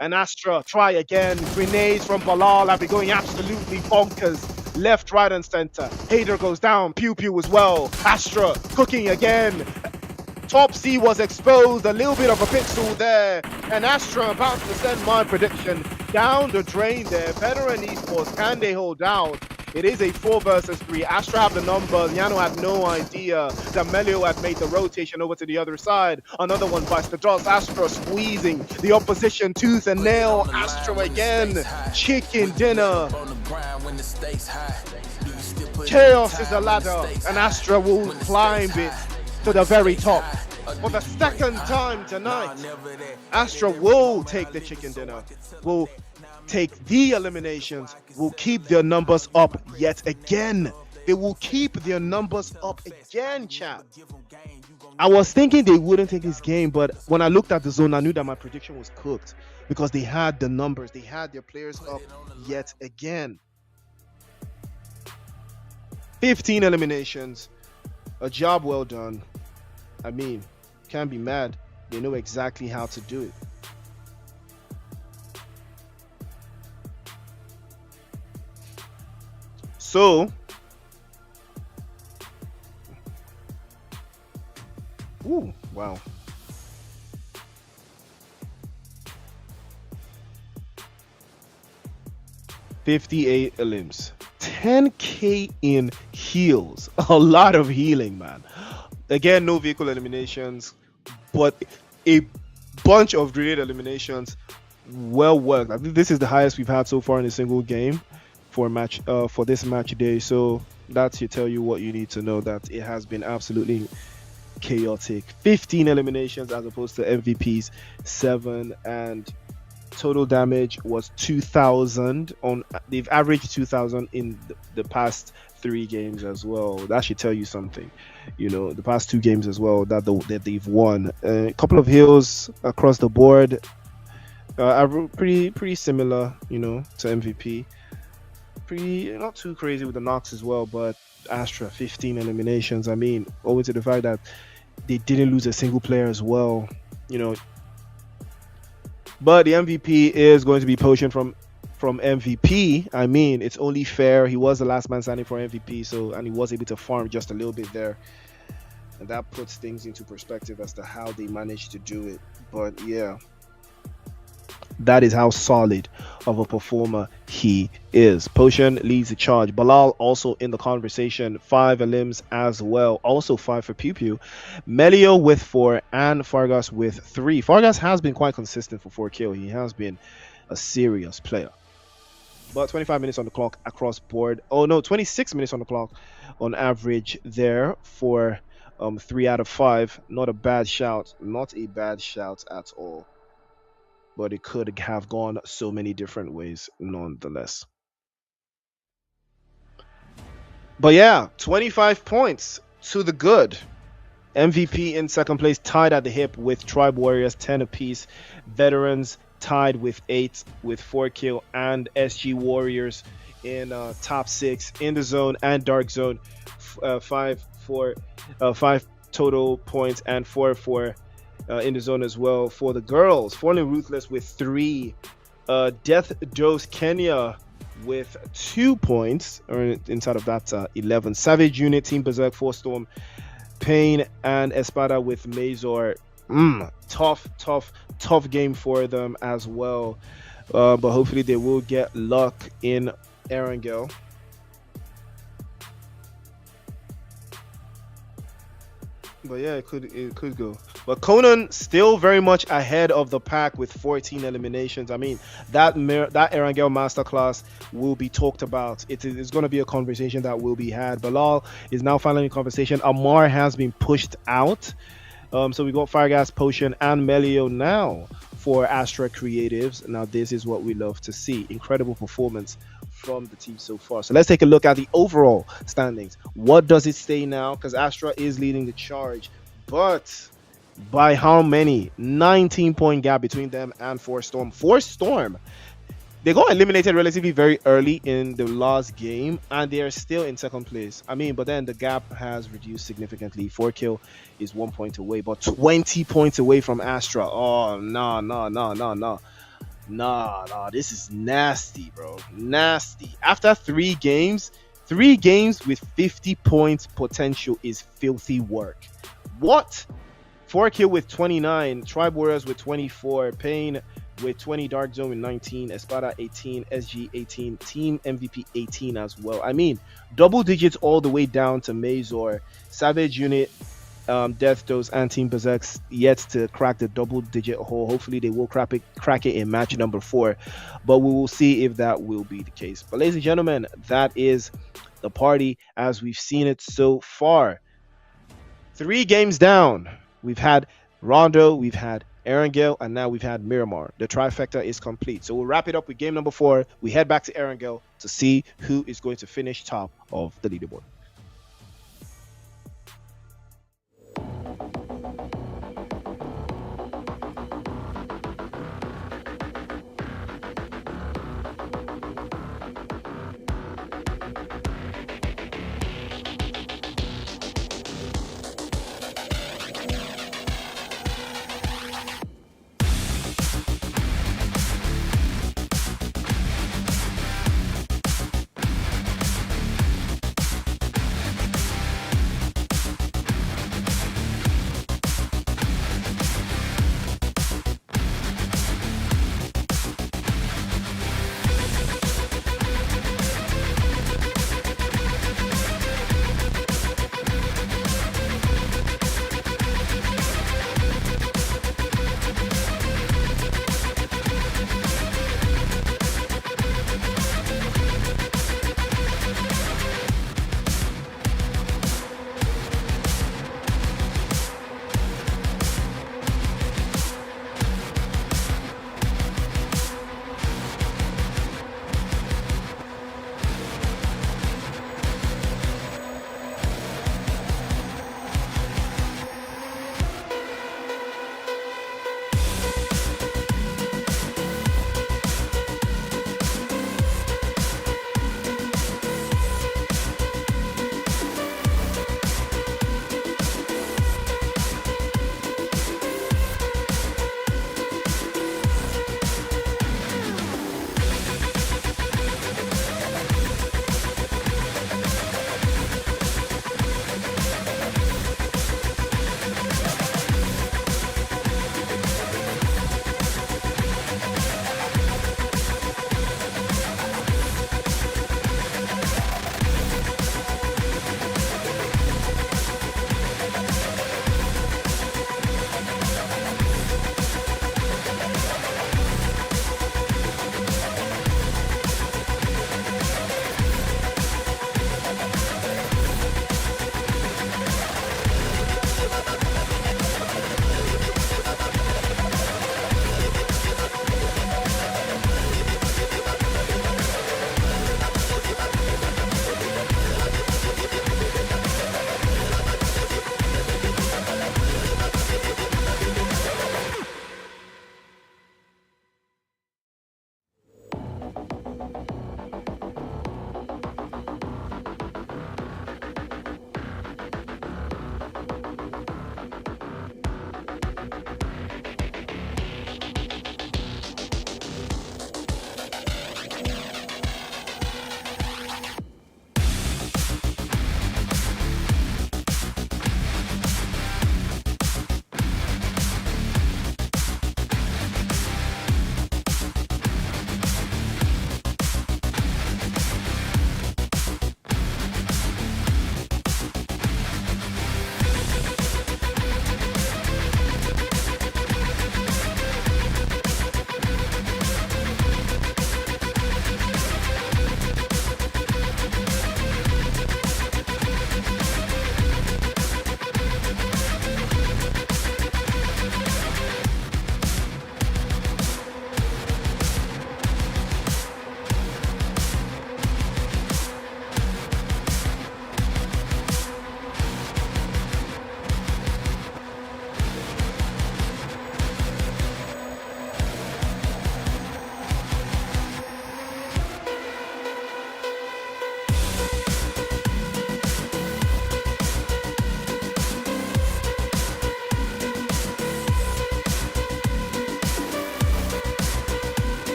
And Astra try again. Grenades from Bilal have been going absolutely bonkers. Left, right, and center. Hader goes down. Pew Pew as well. Astra cooking again. Top C was exposed. A little bit of a pixel there. And Astra about to send my prediction down the drain there. Veteran Esports, can they hold down? It is a 4 versus 3. Astra have the numbers. Yano had no idea that Melio had made the rotation over to the other side. Another one by Stados. Astra squeezing the opposition tooth and nail. Astra again. Chicken dinner. Chaos is the ladder, and Astra will climb it to the very top. For the second time tonight, Astra will take the chicken dinner. Will take the eliminations, will keep their numbers up yet again. They will keep their numbers up again, chat. I was thinking they wouldn't take this game, but when I looked at the zone, I knew that my prediction was cooked because they had the numbers, they had their players up yet again. 15 eliminations, a job well done. I mean, can't be mad. They know exactly how to do it. So, ooh, wow. $58 elims. 10K in heals. A lot of healing, man. Again, no vehicle eliminations, but a bunch of grenade eliminations. Well worked. I think this is the highest we've had so far in a single game for match for this match day. So that should tell you what you need to know, that it has been absolutely chaotic. 15 eliminations as opposed to MVP's 7, and total damage was 2,000. They've averaged 2,000 in the past 3 games as well. That should tell you something. You know, the past 2 games as well that they've won. A couple of hills across the board are pretty similar, you know, to MVP. Not too crazy with the knocks as well, but Astra 15 eliminations. I mean, owing to the fact that they didn't lose a single player as well, you know. But the MVP is going to be Potion from MVP. I mean, it's only fair. He was the last man standing for MVP, so, and he was able to farm just a little bit there, and that puts things into perspective as to how they managed to do it. But yeah, that is how solid of a performer he is. Potion leads the charge. Bilal also in the conversation, 5 elims as well, also 5 for Pew Pew. Melio with 4 and Fargas with 3. Fargas has been quite consistent for 4Kill. He has been a serious player. But 25 minutes on the clock across board. Oh no, 26 minutes on the clock on average there for 3 out of 5. Not a bad shout. Not a bad shout at all. But it could have gone so many different ways nonetheless. But yeah, 25 points to the good. MVP in second place, tied at the hip with Tribe Warriors, 10 apiece. Veterans tied with 8 with 4Kill, and SG Warriors in top 6 in the zone and dark zone. 5 total points and 4 for in the zone as well for the girls. Falling Ruthless with 3. Death Dose Kenya with 2 points, or inside of that 11. Savage Unit, Team Berserk, 4 Storm, Pain, and Espada with Mazor Tough game for them as well. But hopefully they will get luck in Erangel. But yeah, it could go. But Conan still very much ahead of the pack with 14 eliminations. I mean, that Erangel masterclass will be talked about. It's going to be a conversation that will be had. Bilal is now finally in conversation. Amar has been pushed out. So we got Fire Gas Potion and Melio now for Astra Creatives. Now this is what we love to see. Incredible performance from the team so far. So let's take a look at the overall standings. What does it say now? Because Astra is leading the charge, but by how many? 19-point gap between them and Force Storm. Force Storm, they got eliminated relatively very early in the last game, and they are still in second place. I mean, but then the gap has reduced significantly. 4Kill is 1 point away, but 20 points away from Astra. Oh, nah. This is nasty, bro. Nasty. After 3 games with 50 points potential is filthy work. What? 4Kill with 29, Tribe Warriors with 24, Pain with 20, Dark Zone with 19, ESPADA 18, SG 18, Team MVP 18 as well. I mean, double digits all the way down to Mazor, Savage Unit, Death Dose, and Team Berserk yet to crack the double digit hole. Hopefully they will crack it in match number 4, but we will see if that will be the case. But ladies and gentlemen, that is the party as we've seen it so far. 3 games down. We've had Rondo, we've had Erangel, and now we've had Miramar. The trifecta is complete. So we'll wrap it up with game number 4. We head back to Erangel to see who is going to finish top of the leaderboard.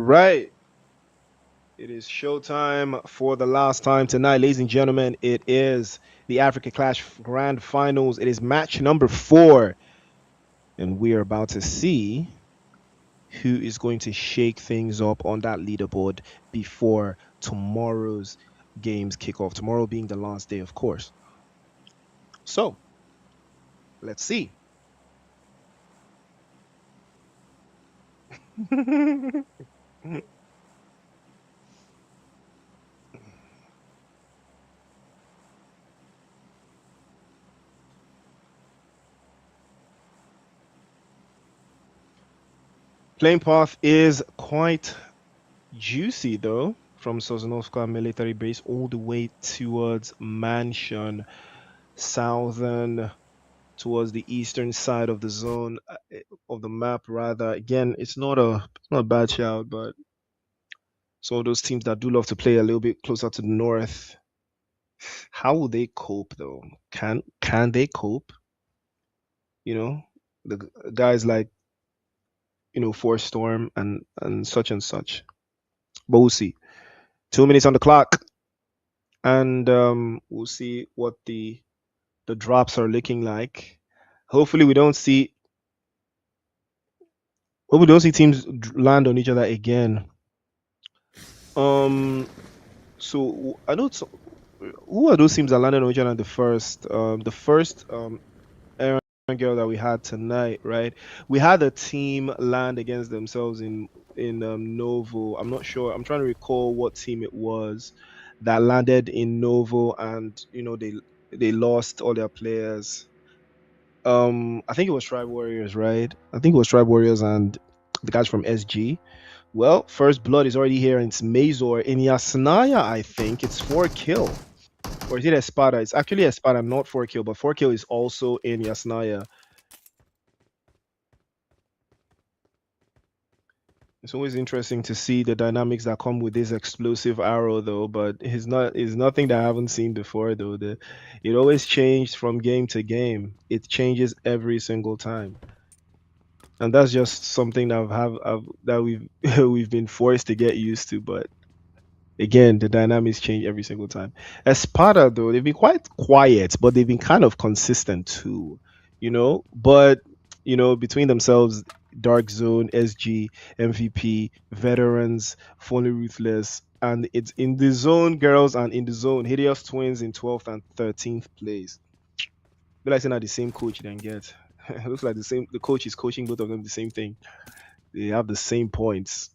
right. It is showtime for the last time tonight, ladies and gentlemen. It is the Africa Clash Grand Finals. It is match number 4, and we are about to see who is going to shake things up on that leaderboard before tomorrow's games kick off. Tomorrow being the last day, of course. So let's see. Playing path is quite juicy though, from Sosnovka military base all the way towards Mansion, southern, towards the eastern side of the zone, of the map rather. Again, it's not a bad shout, but some of those teams that do love to play a little bit closer to the north. How will they cope though? Can they cope? You know, the guys like Force Storm and such and such. But we'll see. 2 minutes on the clock, and we'll see what the drops are looking like. Hopefully, we don't see. Hope we don't see teams land on each other again. Um. So I don't. Who are those teams that landed on each other in the first? The first Erangel that we had tonight, right? We had a team land against themselves in Novo. I'm not sure. I'm trying to recall what team it was that landed in Novo, and they lost all their players. I think it was Tribe Warriors, right? I think it was Tribe Warriors and the guys from SG. Well, first blood is already here, and it's Mazor in Yasnaya. I think it's 4 kill, or is it ESPADA? It's actually ESPADA, not 4 kill, but 4 kill is also in Yasnaya. It's always interesting to see the dynamics that come with this explosive arrow, though. But it's nothing that I haven't seen before, though. It always changed from game to game. It changes every single time, and that's just something that we've we've been forced to get used to. But again, the dynamics change every single time. Espada, though, they've been quite quiet, but they've been kind of consistent too, But, between themselves, Dark Zone, SG, MVP, Veterans, Fully Ruthless, and it's in the zone, girls, and in the zone, Hideous Twins in 12th and 13th place. But like saying that the same coach then get. It looks like the coach is coaching both of them the same thing. They have the same points.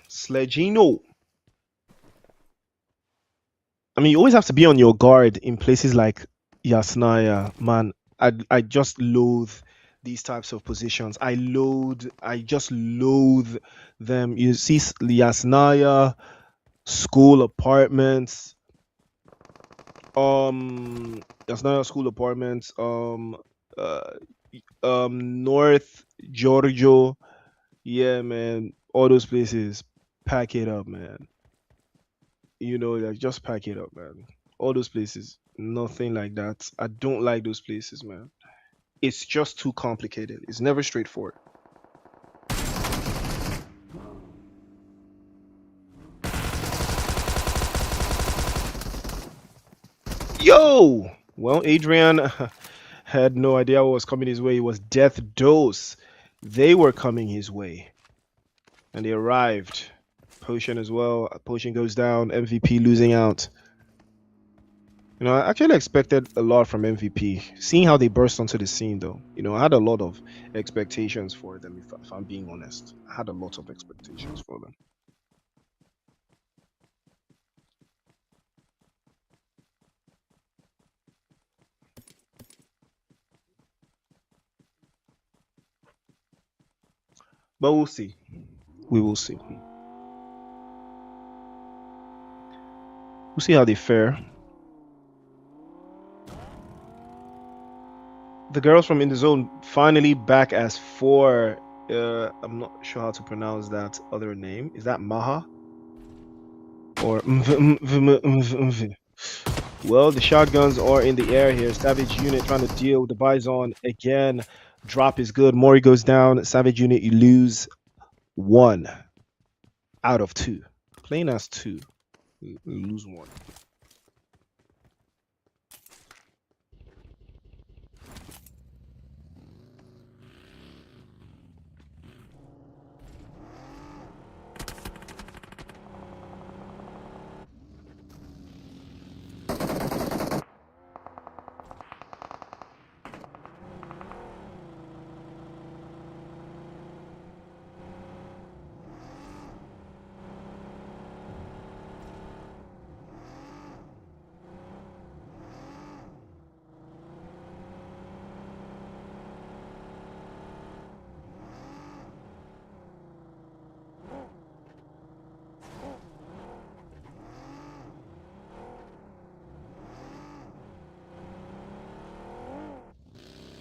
Sledgino. I mean, you always have to be on your guard in places like Yasnaya, man. I just loathe these types of positions. I just loathe them. You see Yasnaya, school apartments, Yasnaya school apartments, uh, North Giorgio, yeah, man, all those places. Pack it up, man. Like just pack it up, man. All those places, nothing like that. I don't like those places, man. It's just too complicated. It's never straightforward. Yo! Well, Adrian had no idea what was coming his way. It was death dose. They were coming his way. And they arrived. Potion as well. Potion goes down. MVP losing out. I actually expected a lot from MVP. Seeing how they burst onto the scene, though, I had a lot of expectations for them, if I'm being honest. I had a lot of expectations for them. But we'll see. We will see. We'll see how they fare. The girls from In the Zone finally back as 4. I'm not sure how to pronounce that other name. Is that Maha? Or Well, the shotguns are in the air here. Savage unit trying to deal with the Bison again. Drop is good. Mori goes down. Savage unit, you lose 1 out of 2. Playing as 2, you lose 1.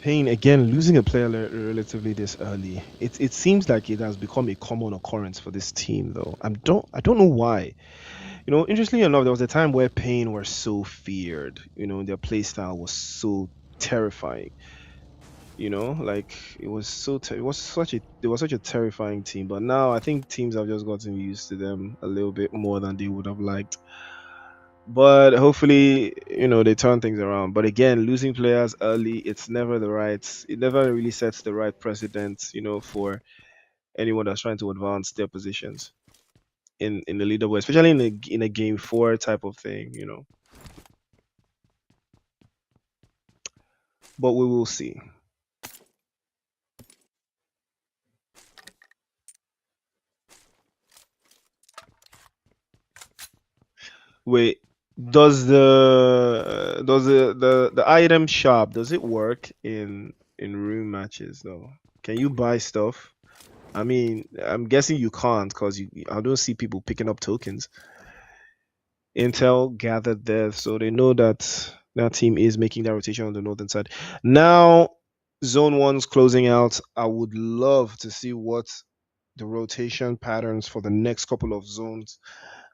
Payne again losing a player relatively this early. It seems like it has become a common occurrence for this team though. I don't know why. Interestingly enough, there was a time where Payne were so feared. Their play style was so terrifying. Like it was such a terrifying team. But now I think teams have just gotten used to them a little bit more than they would have liked. But hopefully, they turn things around. But again, losing players early, it never really sets the right precedent, for anyone that's trying to advance their positions in the leaderboard, especially in a game 4 type of thing. But we will see. Wait, does the item shop, does it work in room matches though? Can you buy stuff? I mean, I'm guessing you can't because I don't see people picking up tokens. Intel gathered there, so they know that that team is making that rotation on the northern side. Now, Zone 1's closing out. I would love to see what the rotation patterns for the next couple of zones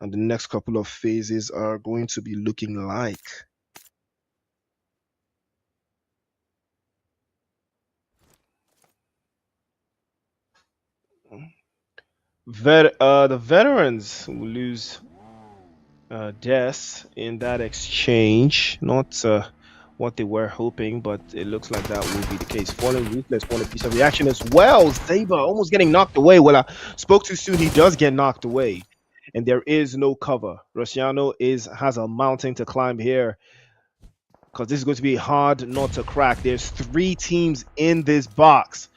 and the next couple of phases are going to be looking like. The veterans will lose deaths in that exchange. Not what they were hoping, but it looks like that will be the case. Fallen Ruthless won a piece of the action as well. Saber almost getting knocked away. Well, I spoke too soon. He does get knocked away, and there is no cover. Rosciano has a mountain to climb here because this is going to be hard not to crack. There's 3 teams in this box,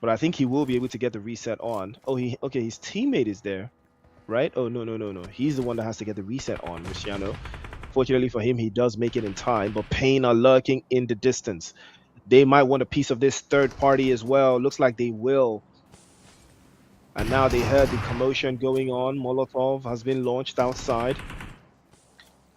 but I think he will be able to get the reset on. Oh, okay. His teammate is there, right? Oh no, no, no, no. He's the one that has to get the reset on, Rosciano. Fortunately for him, he does make it in time, but Payne are lurking in the distance. They might want a piece of this third party as well. Looks like they will. And now they heard the commotion going on. Molotov has been launched outside.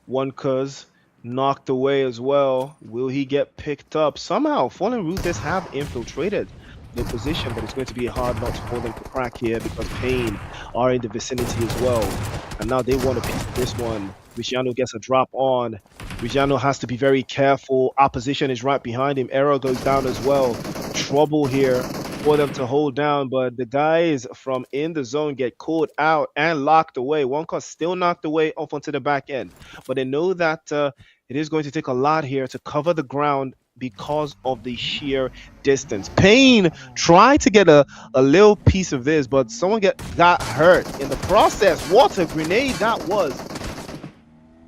One cuz knocked away as well. Will he get picked up? Somehow, Fallen Ruthless have infiltrated the position, but it's going to be hard not for them to crack here because Payne are in the vicinity as well. And now they want a piece of this one. Viciano gets a drop on. Viciano has to be very careful. Opposition is right behind him. Arrow goes down as well. Trouble here for them to hold down, but the guys from in the zone get caught out and locked away. One car still knocked away off onto the back end, but they know that it is going to take a lot here to cover the ground because of the sheer distance. Payne tried to get a little piece of this, but someone got hurt in the process. What a grenade that was.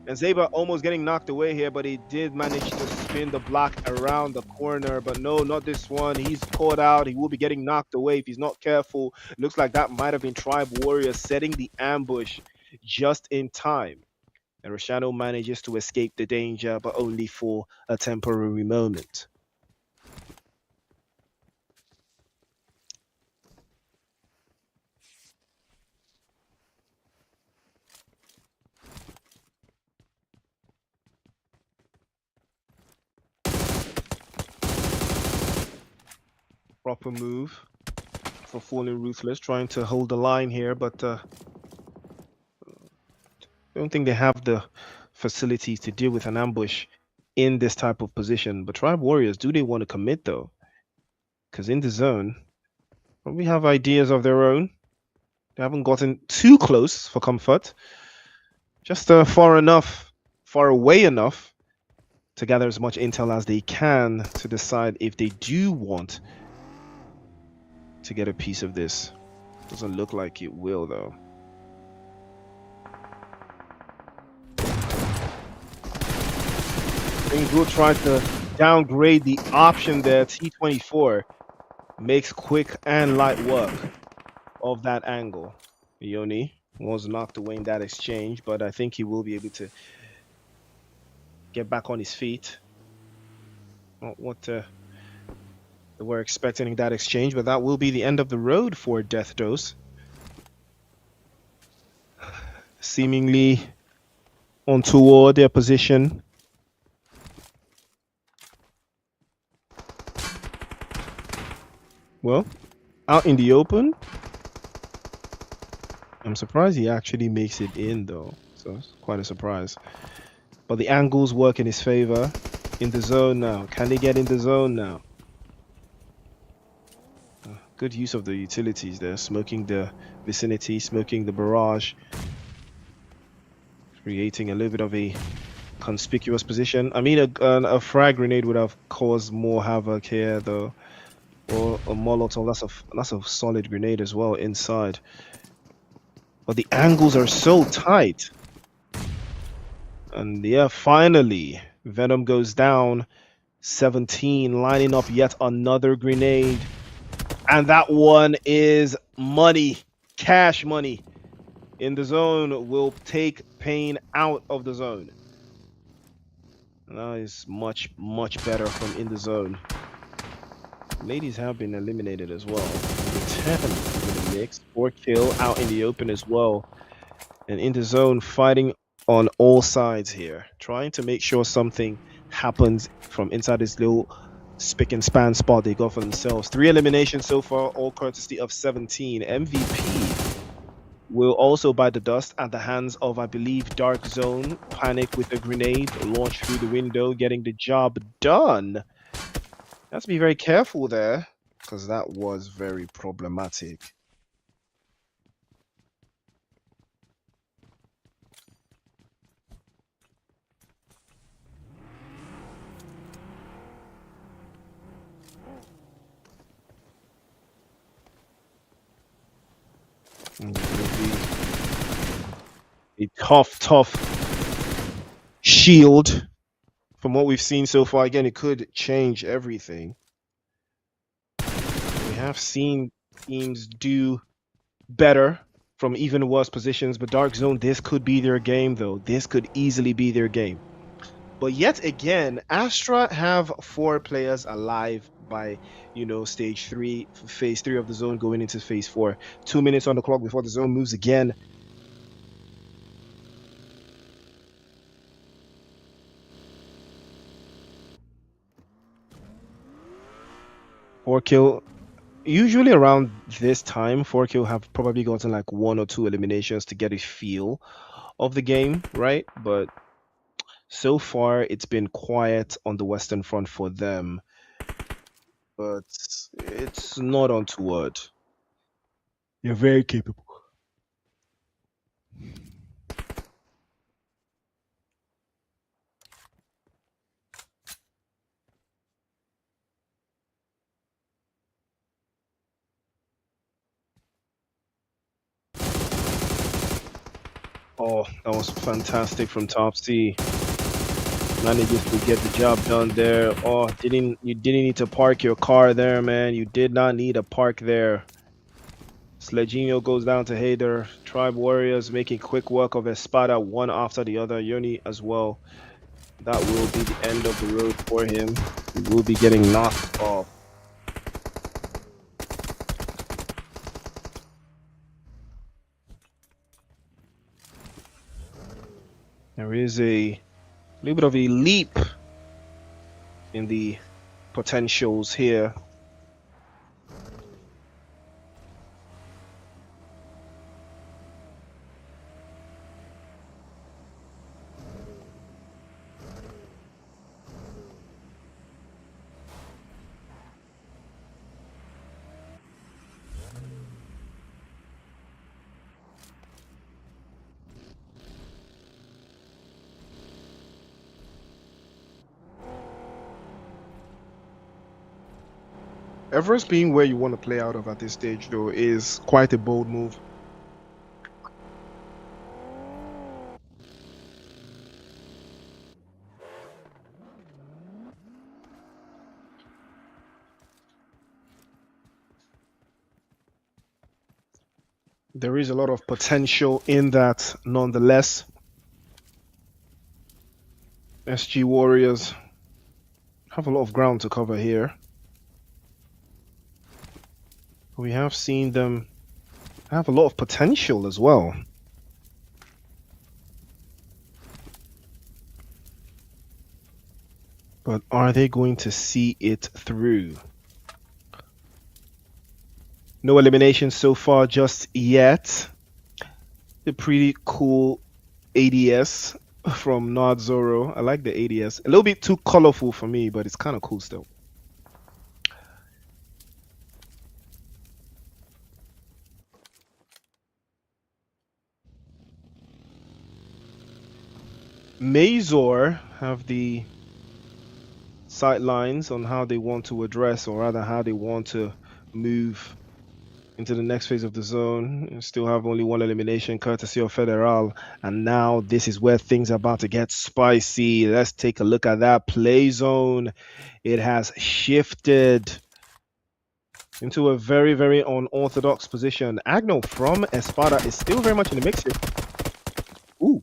And Zeba almost getting knocked away here, but he did manage to spin the block around the corner. But no, not this one. He's caught out. He will be getting knocked away if he's not careful. Looks like that might have been Tribe Warrior setting the ambush just in time. And Rosciano manages to escape the danger, but only for a temporary moment. Proper move for Fallen Ruthless, trying to hold the line here, but I don't think they have the facilities to deal with an ambush in this type of position. But Tribe Warriors, do they want to commit though? Because in the zone, we have ideas of their own. They haven't gotten too close for comfort, just far enough, far away enough to gather as much intel as they can to decide if they do want to get a piece of this. Doesn't look like it will though. Erangel tries to downgrade the option there. T24 makes quick and light work of that angle. Yoni was knocked away in that exchange, but I think he will be able to get back on his feet. Not what they were expecting in that exchange, but that will be the end of the road for Death Dose. Seemingly on toward their position. Well, out in the open. I'm surprised he actually makes it in though, so it's quite a surprise. But the angles work in his favor. In the zone now. Can they get in the zone now? Good use of the utilities there, smoking the vicinity, smoking the barrage, creating a little bit of a conspicuous position. I mean, a frag grenade would have caused more havoc here though, or a Molotov. That's a solid grenade as well inside. But the angles are so tight. And yeah, finally, Venom goes down. 17, lining up yet another grenade. And that one is money, cash money. In the zone will take pain out of the zone. That is much, much better from in the zone. Ladies have been eliminated as well. The 10 in the mix, 4 kill out in the open as well. And in the zone, fighting on all sides here, trying to make sure something happens from inside this little spick and span spot they got for themselves. 3 eliminations so far, all courtesy of 17. MVP will also bite the dust at the hands of, I believe, Dark Zone. Panic with a grenade launched through the window, getting the job done. Have to be very careful there, because that was very problematic. A tough shield from what we've seen so far. Again, it could change everything. We have seen teams do better from even worse positions, but Dark Zone, this could be their game though. This could easily be their game. But yet again, Astra have 4 players alive by, stage 3, phase 3 of the zone going into phase 4. 2 minutes on the clock before the zone moves again. Four kill. Usually around this time, 4 kill have probably gotten like 1 or 2 eliminations to get a feel of the game, right? But so far, it's been quiet on the Western Front for them. But it's not untoward. You're very capable. Oh, that was fantastic from Top C. Manages to get the job done there. Oh, you didn't need to park your car there, man. You did not need to park there. Sledginho goes down to Hader. Tribe Warriors making quick work of ESPADA one after the other. Yoni as well. That will be the end of the road for him. He will be getting knocked off. There is a little bit of a leap in the potentials here. Everest being where you want to play out of at this stage, though, is quite a bold move. There is a lot of potential in that, nonetheless. SG Warriors have a lot of ground to cover here. We have seen them have a lot of potential as well. But are they going to see it through? No eliminations so far just yet. A pretty cool ADS from MAZOR. I like the ADS. A little bit too colorful for me, but it's kind of cool still. MAZOR have the sightlines on how they want to address, or rather how they want to move into the next phase of the zone. You still have only one elimination courtesy of Federal, and now this is where things are about to get spicy. Let's take a look at that play zone. It has shifted into a very, very unorthodox position. Agno from ESPADA is still very much in the mix here. Ooh,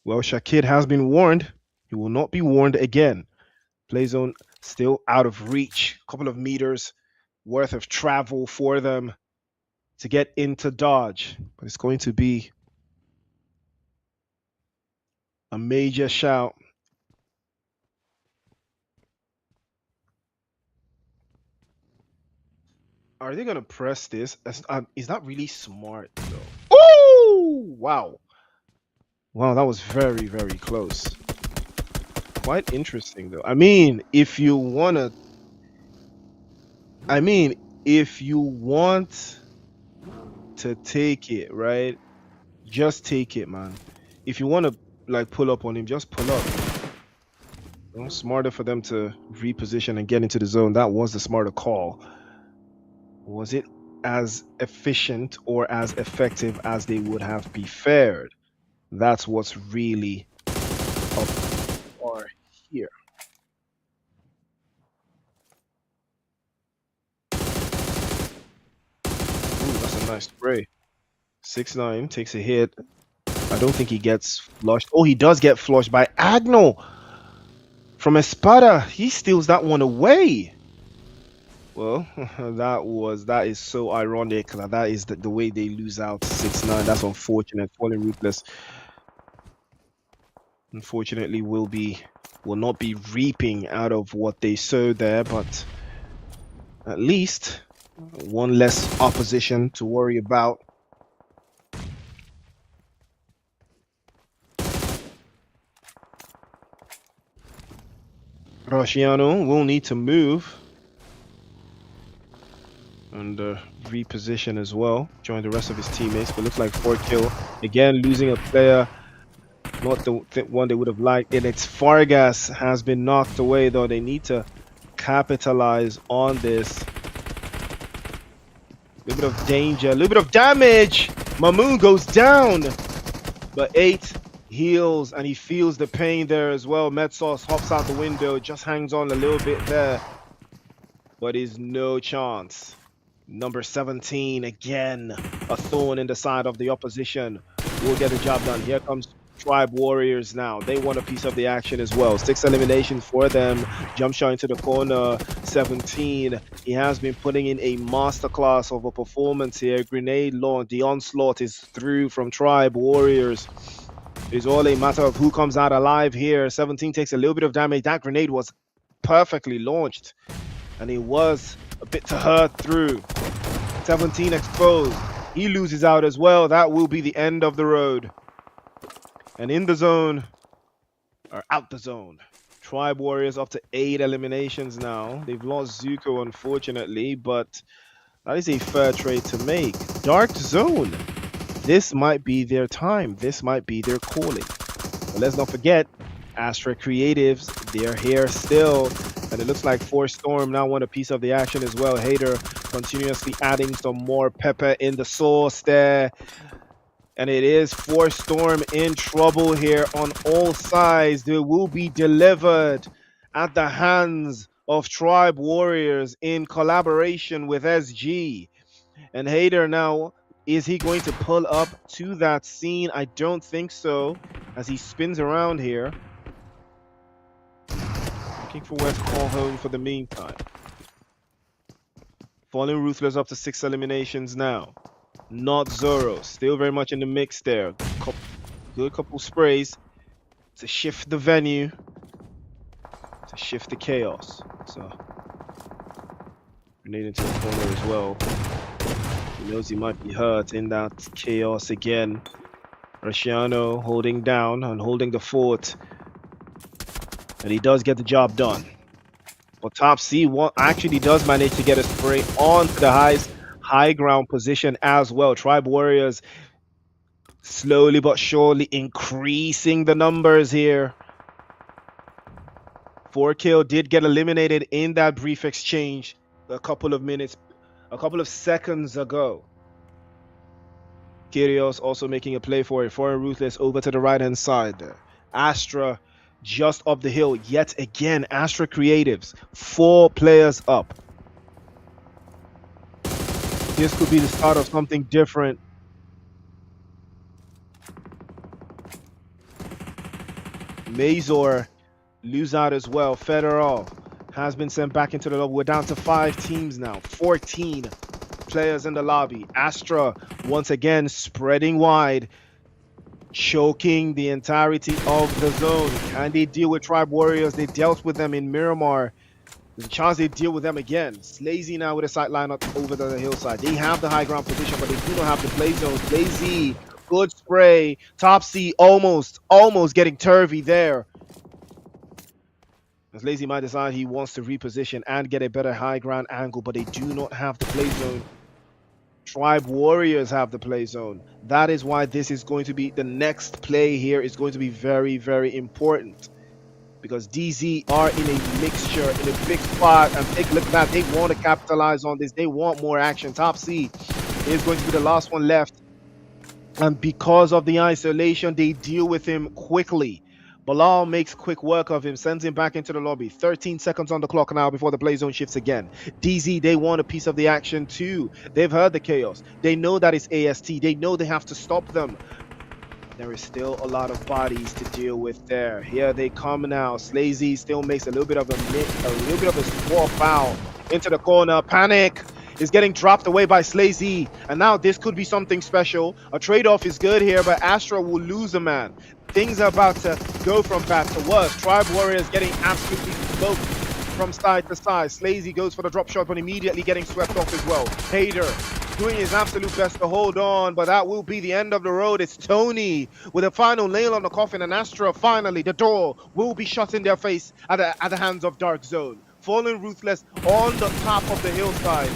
well, Shakid has been warned. He will not be warned again. Play zone still out of reach. A couple of meters worth of travel for them to get into dodge, but it's going to be a major shout. Are they going to press this? Is that really smart though? Oh, wow. Wow, that was very, very close. Quite interesting though. I mean, if you want to take it, right? Just take it, man. If you want to like pull up on him, just pull up. Smarter for them to reposition and get into the zone. That was the smarter call. Was it as efficient or as effective as they would have preferred? That's what's really up or here. Ooh, that's a nice spray. 6'9" takes a hit. I don't think he gets flushed. Oh, he does get flushed by Agno from ESPADA. He steals that one away. Well, that is so ironic. That is the way they lose out 6'9". That's unfortunate. Falling Ruthless, unfortunately, will not be reaping out of what they sowed there, but at least one less opposition to worry about. Rosciano will need to move and reposition as well, join the rest of his teammates, but looks like 4 kill. Again, losing a player, not the one they would have liked. And it's Fargas has been knocked away, though. They need to capitalize on this. A little bit of danger, a little bit of damage. Mamoon goes down, but 8 heals, and he feels the pain there as well. Metsos hops out the window, just hangs on a little bit there, but is no chance. Number 17, again, a thorn in the side of the opposition. Will get the job done. Here comes Tribe Warriors now. They want a piece of the action as well. 6 eliminations for them. Jump shot into the corner. 17. He has been putting in a masterclass of a performance here. Grenade launch. The onslaught is through from Tribe Warriors. It's all a matter of who comes out alive here. 17 takes a little bit of damage. That grenade was perfectly launched, and it was a bit to hurt through. 17 exposed. He loses out as well. That will be the end of the road. And in the zone, or out the zone, Tribe Warriors up to 8 eliminations now. They've lost Zuko, unfortunately, but that is a fair trade to make. Dark Zone. This might be their time. This might be their calling. But let's not forget, ASTRA Creatives, they're here still. And it looks like Force Storm now want a piece of the action as well. Hater continuously adding some more pepper in the sauce there. And it is Force Storm in trouble here on all sides. They will be delivered at the hands of Tribe Warriors in collaboration with SG. And Hader now, is he going to pull up to that scene? I don't think so, as he spins around here. Looking for West Call home for the meantime. Falling Ruthless up to 6 eliminations now. Not Zoro, still very much in the mix there. Good couple sprays to shift the venue, to shift the chaos. So, grenade into the corner as well. He knows he might be hurt in that chaos again. Rusciano holding down and holding the fort. And he does get the job done. But Top C actually does manage to get a spray onto the high ground position as well. Tribe Warriors slowly but surely increasing the numbers here. 4Kill did get eliminated in that brief exchange a couple of seconds ago. Kyrios also making a play for it. Foreign Ruthless over to the right hand side there. Astra just up the hill yet again. Astra Creatives, 4 players up. This could be the start of something different. Mazor lose out as well. Fedorov has been sent back into the lobby. We're down to 5 teams now. 14 players in the lobby. Astra once again spreading wide, choking the entirety of the zone. Can they deal with Tribe Warriors? They dealt with them in Miramar. There's a chance they deal with them again. Slazy now with a sight line up over the hillside. They have the high ground position, but they do not have the play zone. Slazy, good spray. Top C almost getting turvy there. As Lazy might decide he wants to reposition and get a better high ground angle, but they do not have the play zone. Tribe Warriors have the play zone. That is why this is going to be, the next play here is going to be very, very important. Because DZ are in a mixture, in a big spot, and take a look at that. They want to capitalize on this. They want more action. Top C is going to be the last one left. And because of the isolation, they deal with him quickly. Bilal makes quick work of him, sends him back into the lobby. 13 seconds on the clock now before the play zone shifts again. DZ, they want a piece of the action too. They've heard the chaos. They know that it's AST. They know they have to stop them. There is still a lot of bodies to deal with there. Here they come now. Slazy still makes a little bit of a swap foul into the corner. Panic is getting dropped away by Slazy, and now this could be something special. A trade-off is good here, but Astra will lose a man. Things are about to go from bad to worse. Tribe Warriors getting absolutely smoked from side to side. Slazy goes for the drop shot, but immediately getting swept off as well. Hader doing his absolute best to hold on, but that will be the end of the road. It's Tony with a final nail on the coffin, and Astra finally, the door will be shut in their face at the hands of Dark Zone. Fallen Ruthless on the top of the hillside,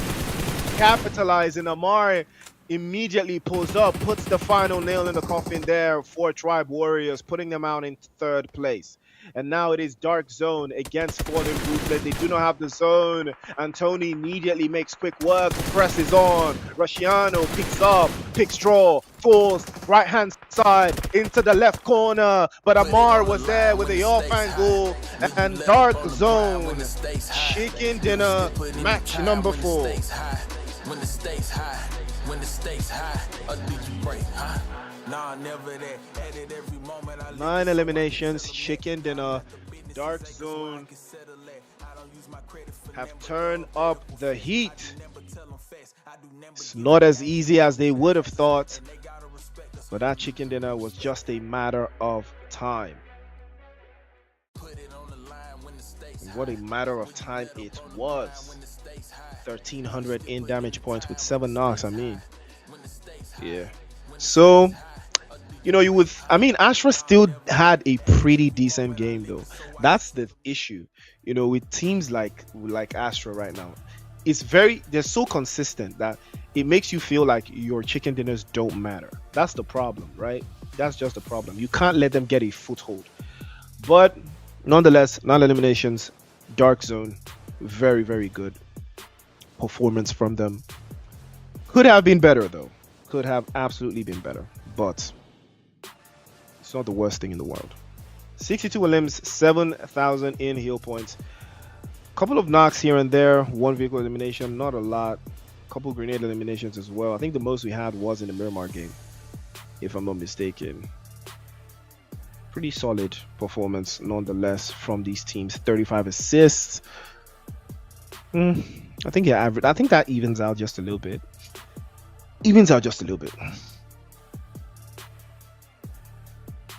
capitalizing. Amar immediately pulls up, puts the final nail in the coffin there for Tribe Warriors, putting them out in 3rd place. And now it is Dark Zone against Fallen Ruthless. They do not have the zone, and Tony immediately makes quick work, presses on. Rusciano picks up, picks draw, falls right hand side into the left corner, but Amar was there with the off angle, and Dark Zone chicken dinner match number 4. When the stakes high, when the stakes high, or did you break, huh? Nah, never that. Edit every moment I 9 eliminations, chicken dinner. Dark Zone have turned up the heat. It's not as easy as they would have thought, but that chicken dinner was just a matter of time. And what a matter of time it was. 1,300 in damage points with 7 knocks. I mean, yeah. So, you know, Astra still had a pretty decent game though. That's the issue, you know, with teams like Astra right now. They're so consistent that it makes you feel like your chicken dinners don't matter. That's the problem, right? That's just the problem. You can't let them get a foothold. But nonetheless, 9 eliminations. Dark Zone, very, very good performance from them. Could have been better though. Could have absolutely been better, but it's not the worst thing in the world. 62 elims, 7,000 in heal points. Couple of knocks here and there, one vehicle elimination, not a lot. Couple grenade eliminations as well. I think the most we had was in the Miramar game, if I'm not mistaken. Pretty solid performance nonetheless from these teams. 35 assists. I think average. I think that evens out just a little bit.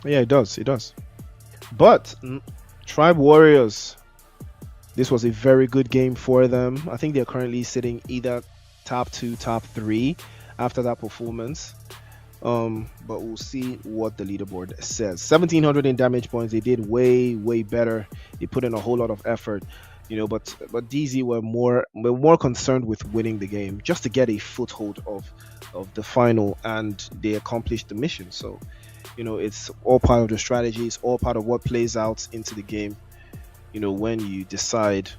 Yeah, it does. But Tribe Warriors, this was a very good game for them. I think they're currently sitting either top 2, top 3 after that performance. But we'll see what the leaderboard says. 1,700 in damage points. They did way better. They put in a whole lot of effort, but DZ were more concerned with winning the game, just to get a foothold of the final, and they accomplished the mission. So it's all part of the strategy. It's all part of what plays out into the game, when you decide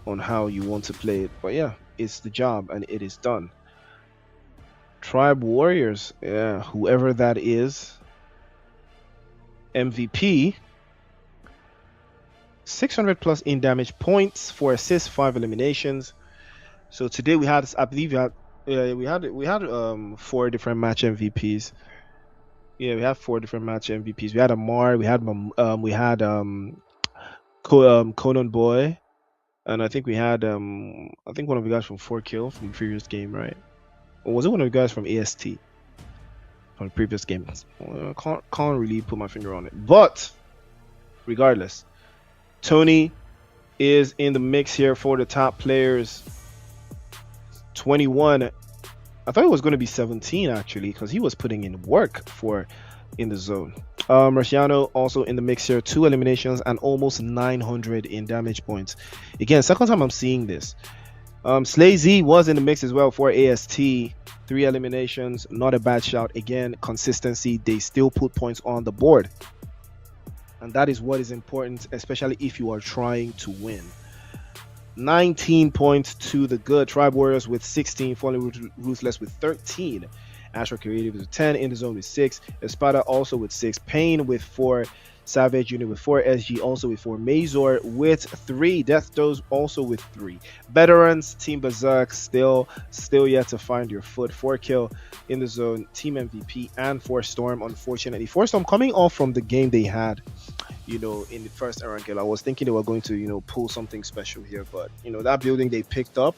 on how you want to play it. But yeah, it's the job and it is done. Tribe Warriors, yeah, whoever that is, MVP, 600 plus in damage points, 4 assists, 5 eliminations. So today we had, I believe we had 4 different match MVPs. Yeah, we have 4 different match MVPs. We had Amar, we had Conan Boy, and I think we had one of the guys from 4Kill from the previous game, right? Or was it one of the guys from AST from the previous game? I can't really put my finger on it. But regardless, Tony is in the mix here for the top players. 21. I thought it was going to be 17 actually, because he was putting in work in the zone. Marciano also in the mix here, 2 eliminations and almost 900 in damage points. Again, second time I'm seeing this. Slazy was in the mix as well for AST, 3 eliminations, not a bad shout. Again, consistency, they still put points on the board, and that is what is important, especially if you are trying to win. 19 points to the good. Tribe Warriors with 16, Falling Ruthless with 13, ASTRA Creative with 10, In the Zone with 6, ESPADA also with 6, Pain with 4, Savage Unit with 4, SG also with 4, MAZOR with 3, Death Dose also with 3. Veterans, Team BERSERK still yet to find your foot. 4Kill, In the Zone, Team MVP, and 4Storm. Unfortunately, 4Storm coming off from the game they had, in the first Erangel. I was thinking they were going to, pull something special here, but that building they picked up,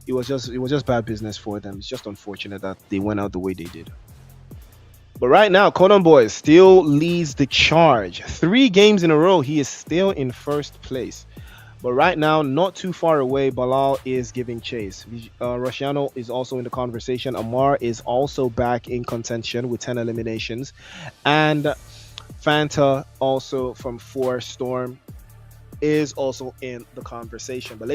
it was just bad business for them. It's just unfortunate that they went out the way they did. But right now, Conan Boy still leads the charge. 3 games in a row, he is still in first place. But right now, not too far away, Balal is giving chase. Rosciano is also in the conversation. Amar is also back in contention with 10 eliminations. And Fanta, also from 4 Storm, is also in the conversation. But